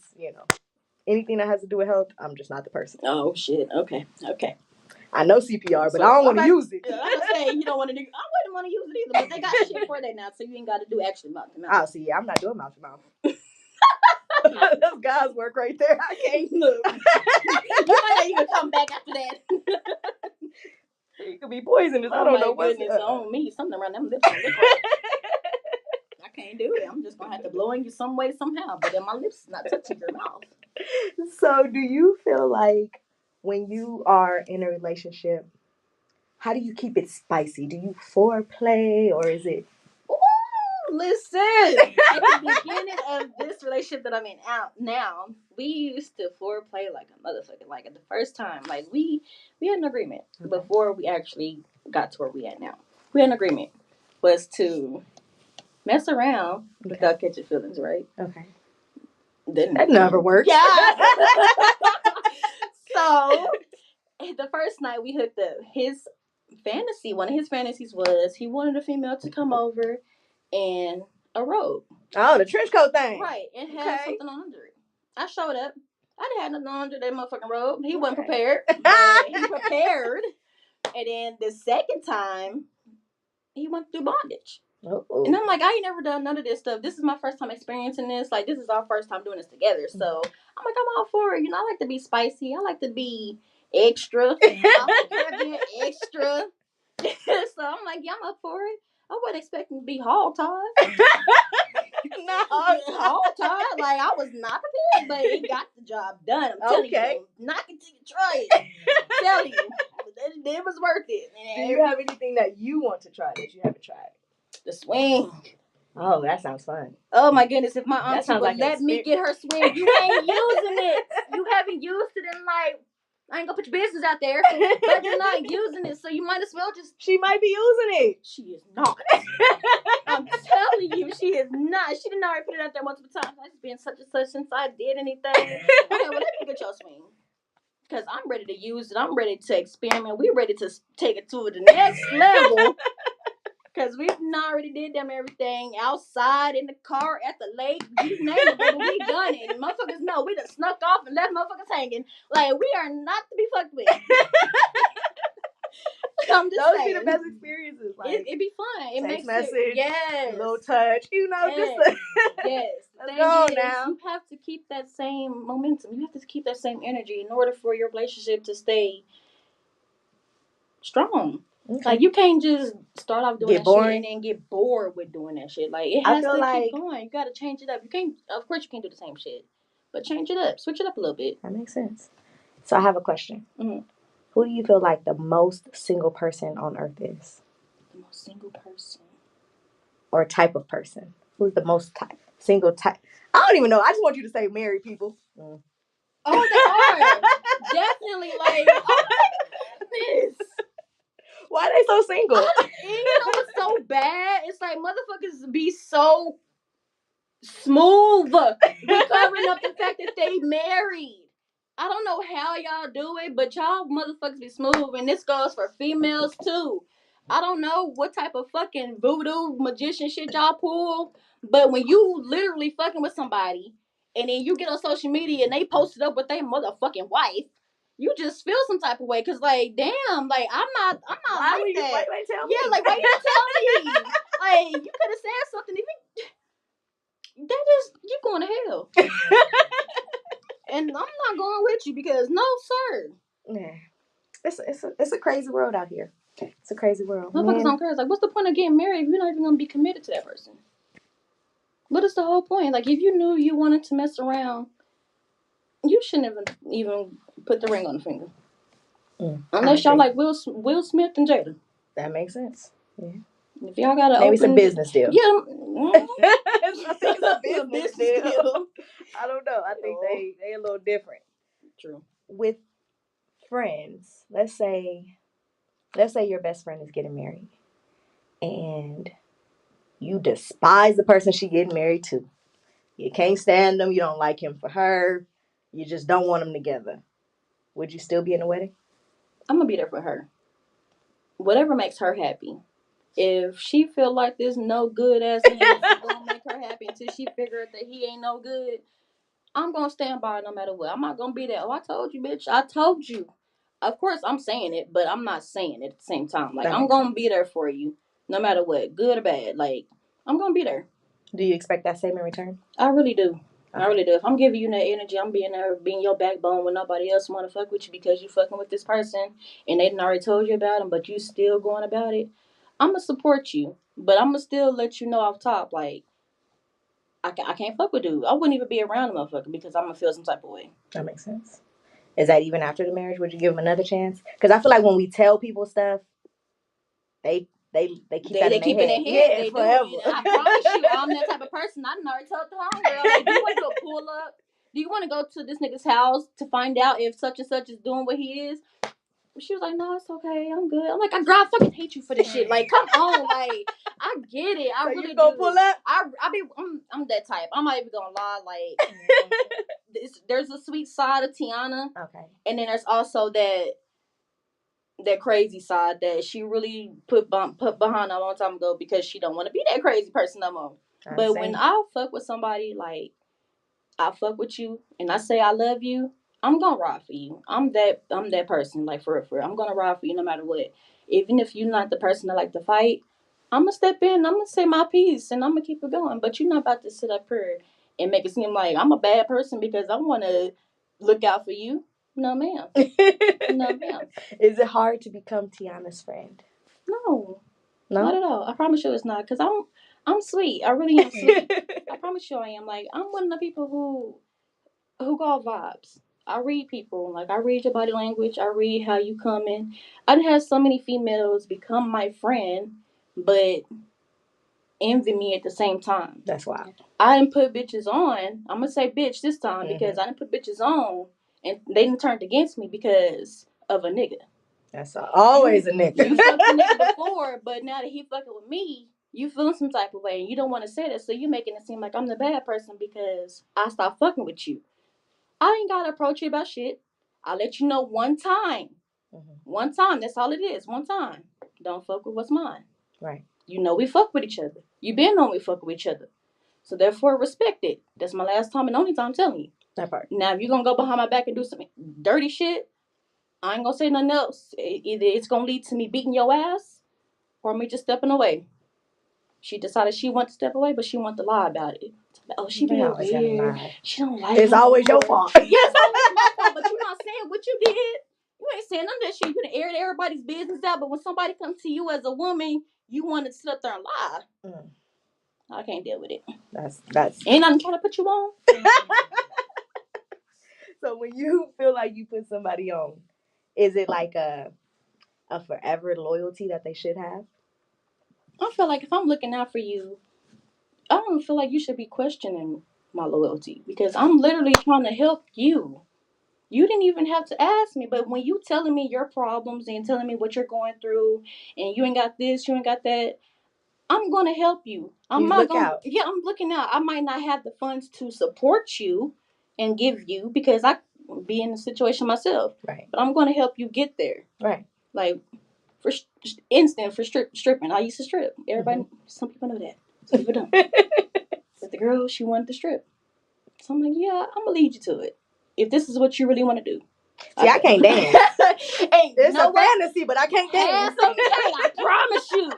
anything that has to do with health. I'm just not the person. Oh shit. Okay. I know CPR, but I don't want to use it. Yeah, like I say, you don't want to do. I wouldn't want to use it either, but they got shit for that now, so you ain't got to do actually mouth to mouth. Oh, see, I'm not doing mouth to mouth. That's God's work right there. I can't look. You can come back after that. It could be poisonous. I don't know what's on me. Something around them lips. I can't do it. I'm just gonna have to blow in you some way somehow, but then my lips is not touching your mouth. So, do you feel like when you are in a relationship, how do you keep it spicy? Do you foreplay or is it? Ooh, listen. At the beginning of this relationship that I'm in out now, we used to foreplay like a motherfucker. Like at the first time, like we had an agreement before we actually got to where we at now. We had an agreement was to mess around without catching feelings, right? Okay. That never worked. Yeah. So the first night we hooked up, one of his fantasies was he wanted a female to come over in a robe. Oh, the trench coat thing. Right. It had something on under it. I showed up. I didn't have nothing under that motherfucking robe. He wasn't prepared. He prepared. And then the second time, he went through bondage. Uh-oh. And I'm like, I ain't never done none of this stuff. This is my first time experiencing this. Like, this is our first time doing this together. So I'm like, I'm all for it. I like to be spicy. I like to be extra. I like being extra. So I'm like, yeah, I'm up for it. I wasn't expecting to be hog-tied. No, hog-tied. Like, I was not prepared, but it got the job done. I'm telling you. Knock it till you try it. I'm telling you. It was worth it. Do you have anything that you want to try that you haven't tried? The swing. Oh, that sounds fun. Oh my goodness, if my auntie would let me get her swing, you ain't using it. You haven't used it in like, I ain't gonna put your business out there, but you're not using it, so you might as well just. She might be using it. She is not. I'm telling you, she is not. She didn't already put it out there multiple times. I just been such and such since I did anything. Okay, well, let me get your swing. Because I'm ready to use it. I'm ready to experiment. We're ready to take it to the next level. Because we've already did them everything outside, in the car, at the lake. You name it, baby. We done it. And motherfuckers know we done snuck off and left motherfuckers hanging. Like, we are not to be fucked with. I'm just saying. Those be the best experiences. Like, it'd be fun. It makes message, it. Yes. A little touch. Yes. Yes. Let's go now. You have to keep that same momentum. You have to keep that same energy in order for your relationship to stay strong. Okay. Like, you can't just start off doing that shit and then get bored with doing that shit. Like, it has to keep going. You got to change it up. You can't, of course, you can't do the same shit, but change it up. Switch it up a little bit. That makes sense. So I have a question. Mm-hmm. Who do you feel like the most single person on earth is? The most single person? Or type of person? Who's the most single type? I don't even know. I just want you to say married people. Mm. Oh, they are. Definitely, like, oh my goodness. Why are they so single? And you know what's so bad? It's like motherfuckers be so smooth with covering up the fact that they married. I don't know how y'all do it, but y'all motherfuckers be smooth, and this goes for females too. I don't know what type of fucking voodoo magician shit y'all pull, but when you literally fucking with somebody, and then you get on social media and they post it up with their motherfucking wife, you just feel some type of way, cause like, damn, like I'm not why like that. Why you tell me? Yeah, like why you tell me? Like, you could have said something. You going to hell. And I'm not going with you because no, sir. Yeah, it's a crazy world out here. It's a crazy world. Motherfuckers don't care. It's like, what's the point of getting married if you're not even gonna be committed to that person? What is the whole point? Like, if you knew you wanted to mess around, you shouldn't have even put the ring on the finger. Unless y'all like Will Smith and Jada. That makes sense. Yeah. If y'all got to maybe it's a open, business deal. yeah, I think it's a a business business deal. deal. I don't know. I think Oh, they a little different. true. With friends, let's say your best friend is getting married and you despise the person she getting married to. You can't stand them, you don't like him for her, you just don't want them together. Would you still be in the wedding? I'm gonna be there for her. Whatever makes her happy. If she feel like this no good ass nigga is gonna make her happy until she figure out that he ain't no good, I'm gonna stand by her no matter what. I'm not gonna be there. Oh, I told you, bitch. I told you. Of course, I'm saying it, but I'm not saying it at the same time. Like, That I'm makes gonna sense. be there for you, no matter what, good or bad. Like, I'm gonna be there. Do you expect that same in return? I really do. I Okay. really do. If I'm giving you that energy, I'm being there, being your backbone when nobody else want to fuck with you because you fucking with this person and they done already told you about them, but you still going about it. I'm gonna support you, but I'm gonna still let you know off top, like, I can't fuck with dude. I wouldn't even be around a motherfucker because I'm gonna feel some type of way. That makes sense. Is that even after the marriage? Would you give them another chance? Because I feel like when we tell people stuff, they keep that They in their keep in head. their head. Yeah, They do. forever. I promise you, I'm that type of person. I done already told the homegirl, like, do you want to go pull up? Do you want to go to this nigga's house to find out if such and such is doing what he is? She was like, no, it's okay. I'm good. I'm like, girl, I fucking hate you for this shit. Like, come on. Like, I get it. I So really you gonna do. pull up? I'm that type. I'm not even gonna lie. Like, there's a sweet side of Tiaunna. Okay. And then there's also that crazy side that she really put behind a long time ago because she don't want to be that crazy person no more. But when I fuck with somebody, like, I fuck with you and I say I love you, I'm gonna ride for you. I'm that person, like, for real, for real. I'm gonna ride for you no matter what. Even if you're not the person that like to fight, I'm gonna step in, I'm gonna say my piece and I'm gonna keep it going. But you're not about to sit up here and make it seem like I'm a bad person because I wanna look out for you. No ma'am. No ma'am. Is it hard to become Tiana's friend? No. No? Not at all. I promise you it's not. Cause I'm sweet. I really am sweet. I promise you I am. Like, I'm one of the people who got vibes. I read people. Like, I read your body language. I read how you coming. I done had so many females become my friend, but envy me at the same time. That's wild. I didn't put bitches on. I'm gonna say bitch this time because I didn't put bitches on, and they didn't turn against me because of a nigga. That's always a nigga. You fucked a nigga before, but now that he fucking with me, you feeling some type of way, and you don't want to say that, so you making it seem like I'm the bad person because I stopped fucking with you. I ain't gotta approach you about shit. I'll let you know one time. One time, that's all it is. One time. Don't fuck with what's mine. Right. You know we fuck with each other. You been knowing we fuck with each other. So therefore, respect it. That's my last time and only time telling you. That part. Now, if you're gonna go behind my back and do some dirty shit, I ain't gonna say nothing else. Either it's gonna lead to me beating your ass or me just stepping away. She decided she wanted to step away, but she wanted to lie about it. Oh, she being weird. She don't like It's always your fault. Yes, it's always my fault, but you're not saying what you did. You ain't saying none of that shit. You done aired everybody's business out, but when somebody comes to you as a woman, you want to sit up there and lie. I can't deal with it. That's Ain't nothing trying to put you on. So when you feel like you put somebody on, is it like a forever loyalty that they should have? I feel like if I'm looking out for you, I don't feel like you should be questioning my loyalty because I'm literally trying to help you. You didn't even have to ask me, but when you telling me your problems and telling me what you're going through, and you ain't got this, you ain't got that, I'm gonna help you. I'm You not look gonna. out. Yeah, I'm looking out. I might not have the funds to support you and give you because I be in the situation myself. Right. But I'm gonna help you get there. Right. Like, for instant for stripping, I used to strip. Everybody, some people know that. Some people don't. But the girl, she wanted to strip. So I'm like, yeah, I'm gonna lead you to it. If this is what you really want to do. See, I can't dance. Hey, it's a fantasy, but I can't dance. That's okay, I promise you.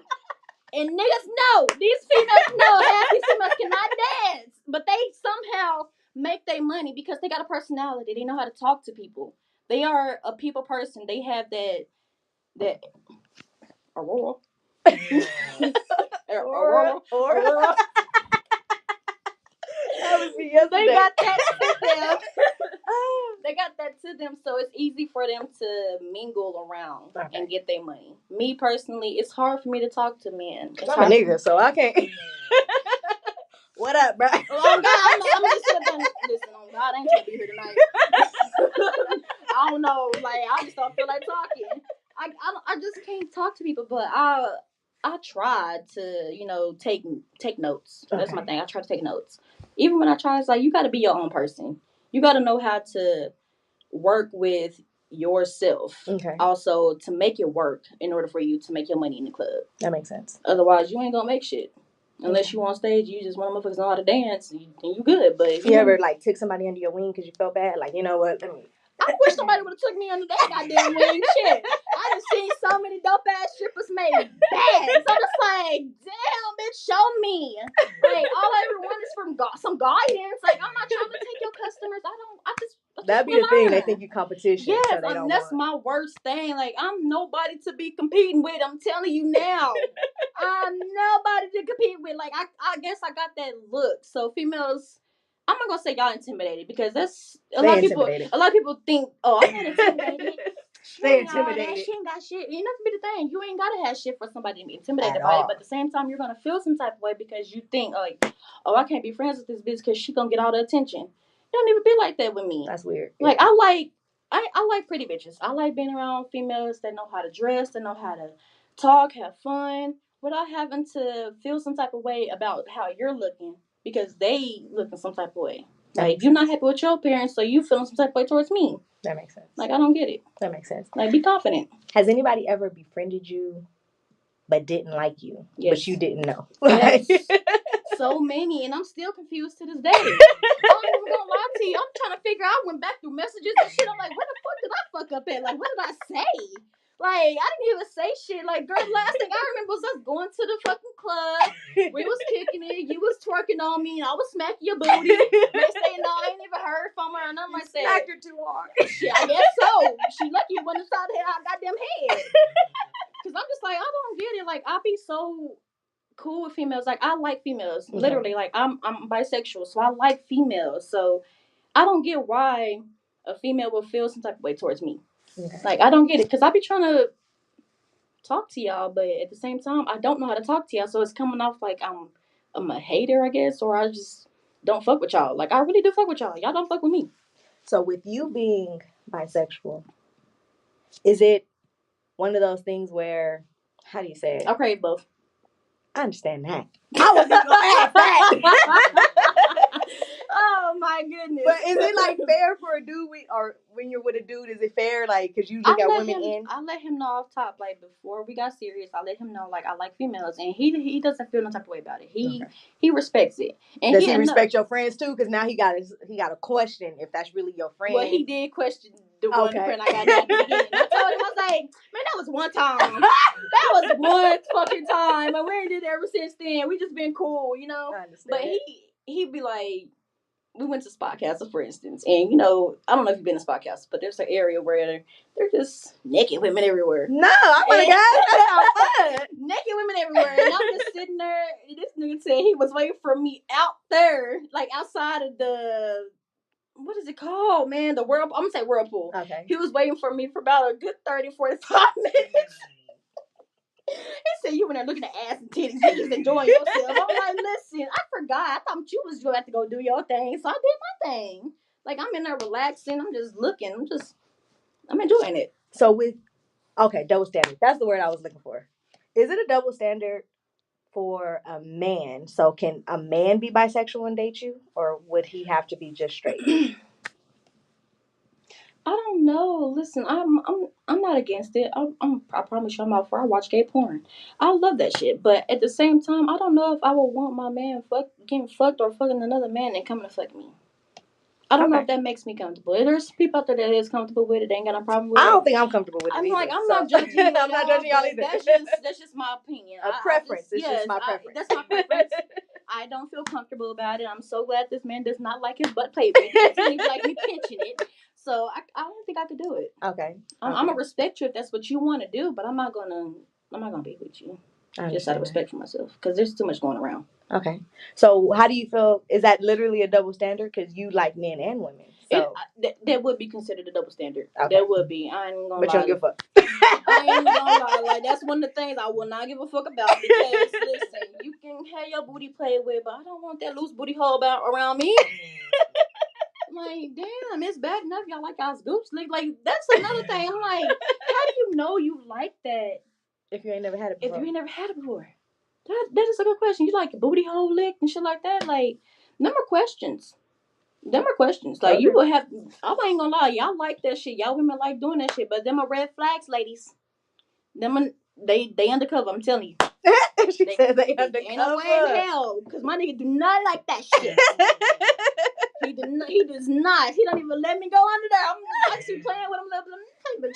And niggas know, these females know half these females cannot dance. But they somehow make their money because they got a personality. They know how to talk to people. They are a people person. They have that Aurora. Aurora. was me yesterday. They got that to them. They got that to them, so it's easy for them to mingle around and get their money. Me personally, it's hard for me to talk to men. I'm a nigga, so I can't. What up, bro? Oh God, I'm just sitting. Listen, oh God, I ain't trying to be here tonight. I don't know, like I just don't feel like talking. I just can't talk to people, but I tried to, take notes. That's my thing. I try to take notes. Even when I try, it's like you got to be your own person. You got to know how to work with yourself. Okay. Also, to make it work in order for you to make your money in the club. That makes sense. Otherwise, you ain't gonna make shit. Unless you on stage, you just want motherfuckers know how to dance, then you good. But if you ever like took somebody under your wing because you felt bad? Like, you know what? I wish somebody would have took me under that goddamn wing. Shit, I done seen so many dope ass strippers made bags. I'm just like, damn, bitch, show me. Like, all I ever want is from some guidance. Like, I'm not trying to take your customers. I just that'd be the thing. They think you competition. Yes, so they don't that's my worst thing. Like, I'm nobody to be competing with. I'm telling you now. I'm nobody to compete with. Like, I guess I got that look. So females, I'm not gonna say y'all intimidated because that's a lot of people. A lot of people think, oh, I'm not intimidated. They intimidated. She ain't got shit. You know, to be the thing. You ain't gotta have shit for somebody to be intimidated by it. But at the same time, you're gonna feel some type of way because you think, like, oh, I can't be friends with this bitch because she gonna get all the attention. It don't even be like that with me. That's weird. Like, I like pretty bitches. I like being around females that know how to dress, that know how to talk, have fun, without having to feel some type of way about how you're looking because they look in some type of way. Like, you're not happy with your appearance, so you feeling some type of way towards me. That makes sense. Like, I don't get it. That makes sense. Like, be confident. Has anybody ever befriended you but didn't like you? Yes. But you didn't know? Yes. So many, and I'm still confused to this day. I'm even gonna lie to you. I'm trying to figure out. I went back through messages and shit. I'm like, where the fuck did I fuck up at? Like, what did I say? Like, I didn't even say shit. Like, girl, last thing I remember was us going to the fucking club. We was kicking it. You was twerking on me, and I was smacking your booty. Next thing you know, I ain't even heard from her, and I'm like, smacked her too hard. Shit, I guess so. She lucky you wasn't inside her goddamn head. Cause I'm just like, I don't get it. Like, I be so cool with females. Like, I like females. Mm-hmm. Literally, like, I'm bisexual, so I like females. So I don't get why a female will feel some type of way towards me. Okay. Like, I don't get it. Because I be trying to talk to y'all, but at the same time, I don't know how to talk to y'all. So it's coming off like I'm a hater, I guess, or I just don't fuck with y'all. Like, I really do fuck with y'all. Y'all don't fuck with me. So with you being bisexual, is it one of those things where, how do you say it? I crave both. I understand that. I wasn't going to ask that. Oh, my goodness. But is it, like, fair for a dude, or when you're with a dude, is it fair, like, because you look at women in? I let him know off top, like, before we got serious, I let him know, like, I like females, and he doesn't feel no type of way about it. He respects it. And does he respect your friends, too? Because now he got a question if that's really your friend. Well, he did question the one friend I got at the beginning. I told him, I was like, man, that was one time. That was one fucking time. And we ain't did it ever since then. We just been cool, you know? I understand. But he'd be like, we went to Spot Castle, for instance, and, you know, I don't know if you've been to Spot Castle, but there's an area where they're just naked women everywhere. No, I want to go. That's fun. Naked women everywhere. And I'm just sitting there, and this nigga said he was waiting for me out there, like outside of the, what is it called, man? The Whirlpool. I'm going to say Whirlpool. Okay. He was waiting for me for about a good 30, 45 minutes. He said, you went there looking at ass and titties. You just enjoying yourself. I'm like, listen, I forgot. I thought you was going to have to go do your thing. So I did my thing. Like, I'm in there relaxing. I'm just looking. I'm enjoying it. So double standard. That's the word I was looking for. Is it a double standard for a man? So can a man be bisexual and date you? Or would he have to be just straight? I don't know. Listen, I'm not against it. I promise you, I'm out for. I watch gay porn. I love that shit. But at the same time, I don't know if I would want my man getting fucked or fucking another man and coming to fuck me. I don't know if that makes me comfortable. There's people out there that is comfortable with it. They ain't got no problem with it. I don't think I'm comfortable with it. I'm not judging you. I'm not judging y'all either. That's just my opinion. A preference. It's just my preference. That's my preference. I don't feel comfortable about it. I'm so glad this man does not like his butt played with. He like me pinching it. So I don't think I could do it. Okay. I'm gonna respect you if that's what you want to do, but I'm not gonna be with you. just out of respect for myself, because there's too much going around. Okay. So how do you feel? Is that literally a double standard? Because you like men and women. So that would be considered a double standard. Okay. That would be. I ain't gonna lie. But you don't give a fuck. I ain't gonna lie. Like, that's one of the things I will not give a fuck about. Because listen, you can have your booty played with, but I don't want that loose booty hole around me. Like, damn, it's bad enough y'all like y'all's goops. Like, that's another thing. I'm like, how do you know you like that if you ain't never had it before? That is a good question. You like booty hole lick and shit like that? Like, them are questions. Like, okay. You will have. I ain't gonna lie. Y'all like that shit. Y'all women like doing that shit. But them are red flags, ladies. They undercover. I'm telling you. She said they undercover. Ain't no way in hell, because my nigga do not like that shit. He does not. He don't even let me go under there. I'm actually playing with him a little bit.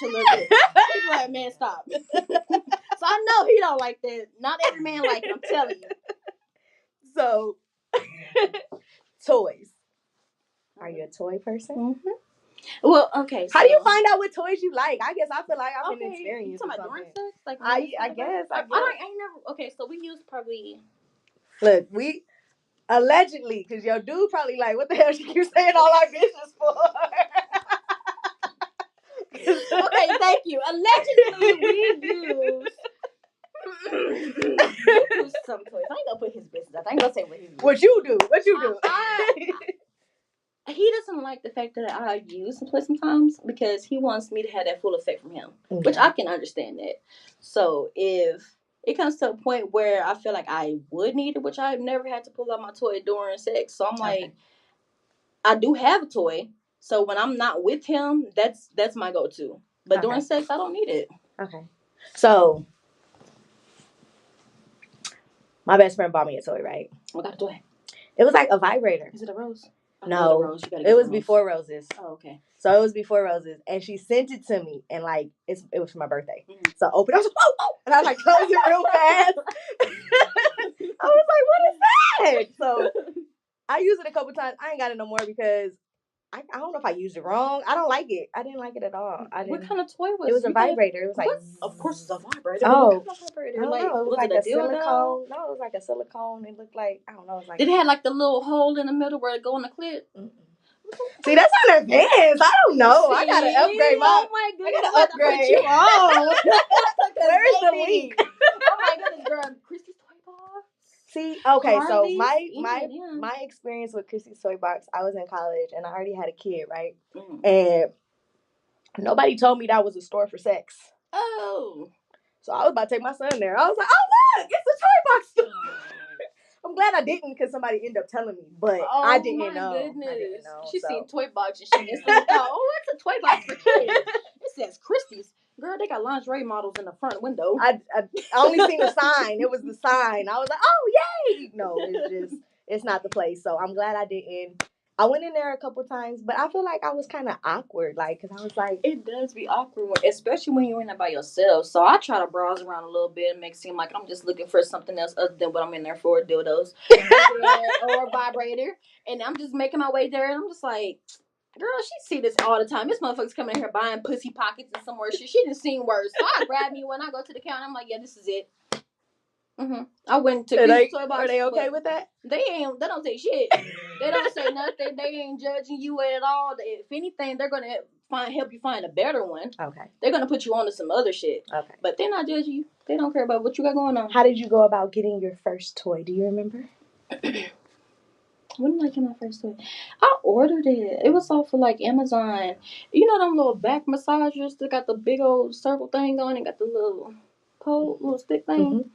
He's like, man, stop. So I know he don't like that. Not every man like it. I'm telling you. So, toys. Are you a toy person? Mm-hmm. Well, okay. So, how do you find out what toys you like? I guess I feel like I'm okay, inexperienced. You talking about during sex? Like, I guess. I ain't never. Okay, so we use probably. Look, we allegedly, because your dude probably like, what the hell she keeps saying all our business for? Okay, thank you. Allegedly, we use. You use some toys. I ain't gonna put his business out. I ain't gonna say what he uses. What you do? He doesn't like the fact that I use some toys sometimes, because he wants me to have that full effect from him, which I can understand that. So if it comes to a point where I feel like I would need it, which I've never had to pull out my toy during sex, so I'm like, I do have a toy. So when I'm not with him, that's my go-to. But during sex, I don't need it. Okay. So my best friend bought me a toy, right? What kind of toy? It was like a vibrator. Is it a rose? No, rose. It was before roses. Oh, okay. So it was before roses, and she sent it to me, and like it was for my birthday. Mm-hmm. So I opened, I was like, oh, and I was like closed it real fast. I was like, what is that? So I used it a couple times. I ain't got it no more because I don't know if I used it wrong. I don't like it. I didn't like it at all. What kind of toy was it? It was a vibrator. It was like, of course it's a vibrator. Oh, what kind of vibrator? I don't know. It was like a silicone. No, it was like a silicone. It looked like, I don't know. It was like, did it have like the little hole in the middle where it go in the clit? Mm-mm. See, that's not advanced. I don't know. I gotta upgrade my. Oh my goodness! I gotta upgrade. Put you on. Where's the link? Oh my goodness, girl! Christy's Toy Box. See, okay, so my experience with Christy's Toy Box, I was in college and I already had a kid, right? Mm-hmm. And nobody told me that was a store for sex. Oh. So I was about to take my son there. I was like, oh look, it's a Toy Box store. I'm glad I didn't, because somebody ended up telling me, but I didn't know. Goodness. I didn't know. She seen Toy Box and she instantly thought, oh, it's a Toy Box for kids. It says Christie's. Girl, they got lingerie models in the front window. I only seen the sign. It was the sign. I was like, oh, yay. No, it's not the place. So I'm glad I didn't. I went in there a couple times, but I feel like I was kind of awkward, like, because I was like... It does be awkward, especially when you're in there by yourself. So I try to browse around a little bit and make it seem like I'm just looking for something else other than what I'm in there for, dildos or a vibrator. And I'm just making my way there, and I'm just like, girl, she see this all the time. This motherfucker's coming in here buying pussy pockets and some more shit. She done seen worse. So I grab me when I go to the counter. I'm like, yeah, this is it. Mm-hmm. I went to Christy's Toy Box. Are they okay with that? They don't say shit. They don't say nothing. They ain't judging you at all. If anything, they're gonna help you find a better one. Okay. They're gonna put you on to some other shit. Okay. But they're not judging you. They don't care about what you got going on. How did you go about getting your first toy? Do you remember? When did I get my first toy? I ordered it. It was off of like Amazon. You know them little back massagers that got the big old circle thing on and got the little stick thing? Mm-hmm.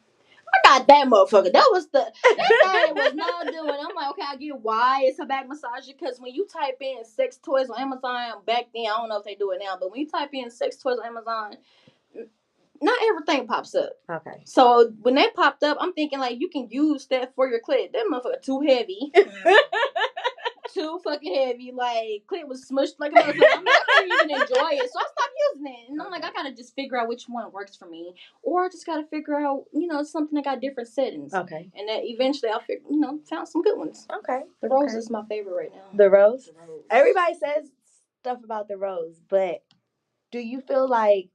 I got that motherfucker. That thing was not doing. I'm like, okay, I get why it's a back massager, because when you type in sex toys on Amazon back then, I don't know if they do it now, but when you type in sex toys on Amazon, not everything pops up. Okay. So when that popped up, I'm thinking like you can use that for your clit. That motherfucker too heavy. Too fucking heavy. Like, clit was smushed like a motherfucker. I'm like, I couldn't even enjoy it. So I stopped using it. And I'm like, I gotta just figure out which one works for me. Or I just gotta figure out, something that got different settings. Okay. And that eventually I'll found some good ones. Okay. The rose is my favorite right now. The rose? Everybody says stuff about the rose, but do you feel like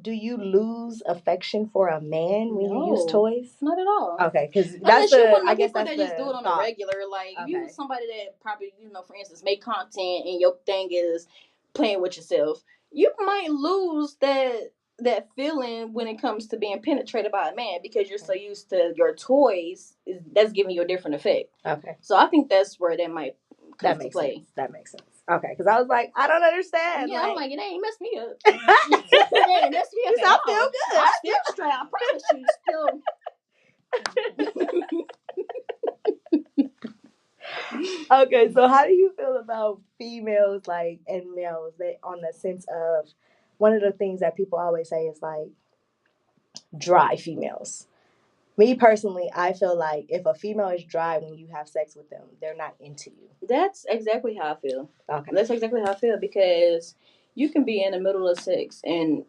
do you lose affection for a man when you use No, toys? not at all. Okay, because Unless that's you the one of I the guess people that's that the just do it on a thought. regular. Like if you Okay. somebody that probably for instance, make content and your thing is playing with yourself, you might lose that feeling when it comes to being penetrated by a man because you're so used to your toys. That's giving you a different effect. Okay. So I think that's where that might come That to makes play. sense. That makes sense. Okay, because I was like, I don't understand. Yeah, like, I'm like, it ain't messed me up. It ain't messed me up. You at I all. feel good. I'm still straight. I promise you, still. Okay, so how do you feel about females like and males that on the sense of one of the things that people always say is like dry females. Me personally, I feel like if a female is dry when you have sex with them, they're not into you. That's exactly how I feel. Okay. That's exactly how I feel because you can be in the middle of sex and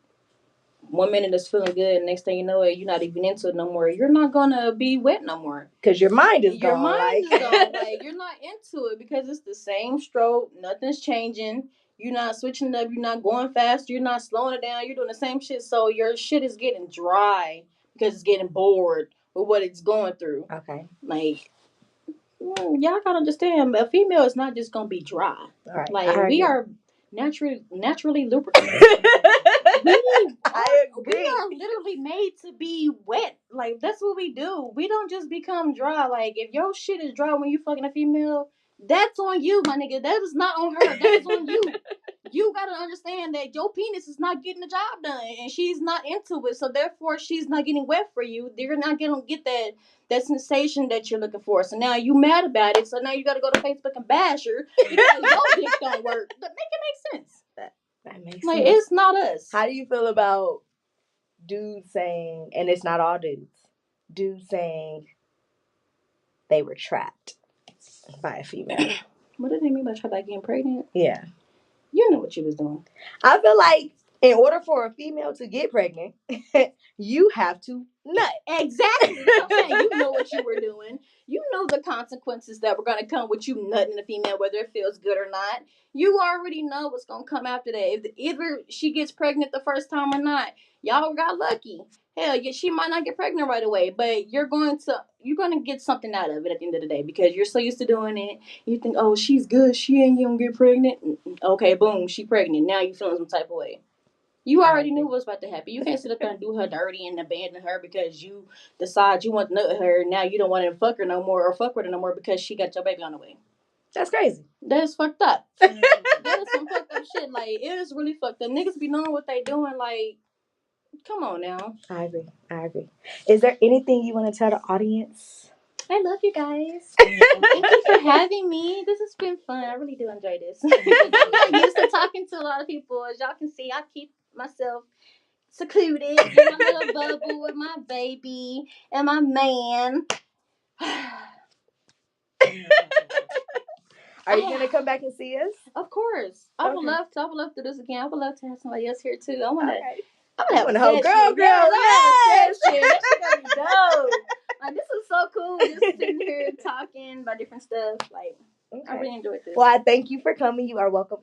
1 minute it's feeling good, and next thing you know, you're not even into it no more. You're not gonna be wet no more because your mind is your gone. mind is gone. Like you're not into it because it's the same stroke. Nothing's changing. You're not switching it up. You're not going faster. You're not slowing it down. You're doing the same shit. So your shit is getting dry because it's getting bored with what it's going through. Okay. Like y'all gotta understand, a female is not just gonna be dry. All right. Like we are naturally lubricated. I agree. We are literally made to be wet. Like that's what we do. We don't just become dry. Like if your shit is dry when you fucking a female, that's on you, my nigga. That is not on her. That is on you. You gotta understand that your penis is not getting the job done, and she's not into it. So therefore, she's not getting wet for you. You're not gonna get that sensation that you're looking for. So now you mad about it. So now you gotta go to Facebook and bash her because your dick don't work. But make it make sense. That makes Like sense. it's not us. How do you feel about dudes saying, and it's not all dudes saying they were trapped by a female? What do they mean by try by getting pregnant? Yeah. You know what you was doing. I feel like in order for a female to get pregnant, you have to nut. Exactly. Okay, you know what you were doing. You know the consequences that were going to come with you nutting a female, whether it feels good or not. You already know what's going to come after that. If either she gets pregnant the first time or not, y'all got lucky. Hell, yeah, she might not get pregnant right away, but you're going to get something out of it at the end of the day because you're so used to doing it. You think, oh, she's good. She ain't gonna get pregnant. Okay, boom, she pregnant. Now you feeling some type of way. You already knew what was about to happen. You can't sit up there and do her dirty and abandon her because you decide you want to nut her. Now you don't want to fuck her no more or fuck with her no more because she got your baby on the way. That's crazy. That is fucked up. That is some fucked up shit. Like, it is really fucked up. Niggas be knowing what they doing. Like, come on now. I agree. Is there anything you want to tell the audience? I love you guys. Thank you for having me. This has been fun. I really do enjoy this. I'm not used to talking to a lot of people. As y'all can see, I keep myself secluded in my little bubble with my baby and my man. Are you gonna come back and see us? Of course, I would love to. I would love to do this again. I would love to have somebody else here too. I want to. Okay. I want to have a whole session. girl. Yes. That shit gonna be dope. Like this is so cool. Just sitting here talking about different stuff. Like I really enjoyed this. Well, I thank you for coming. You are welcome.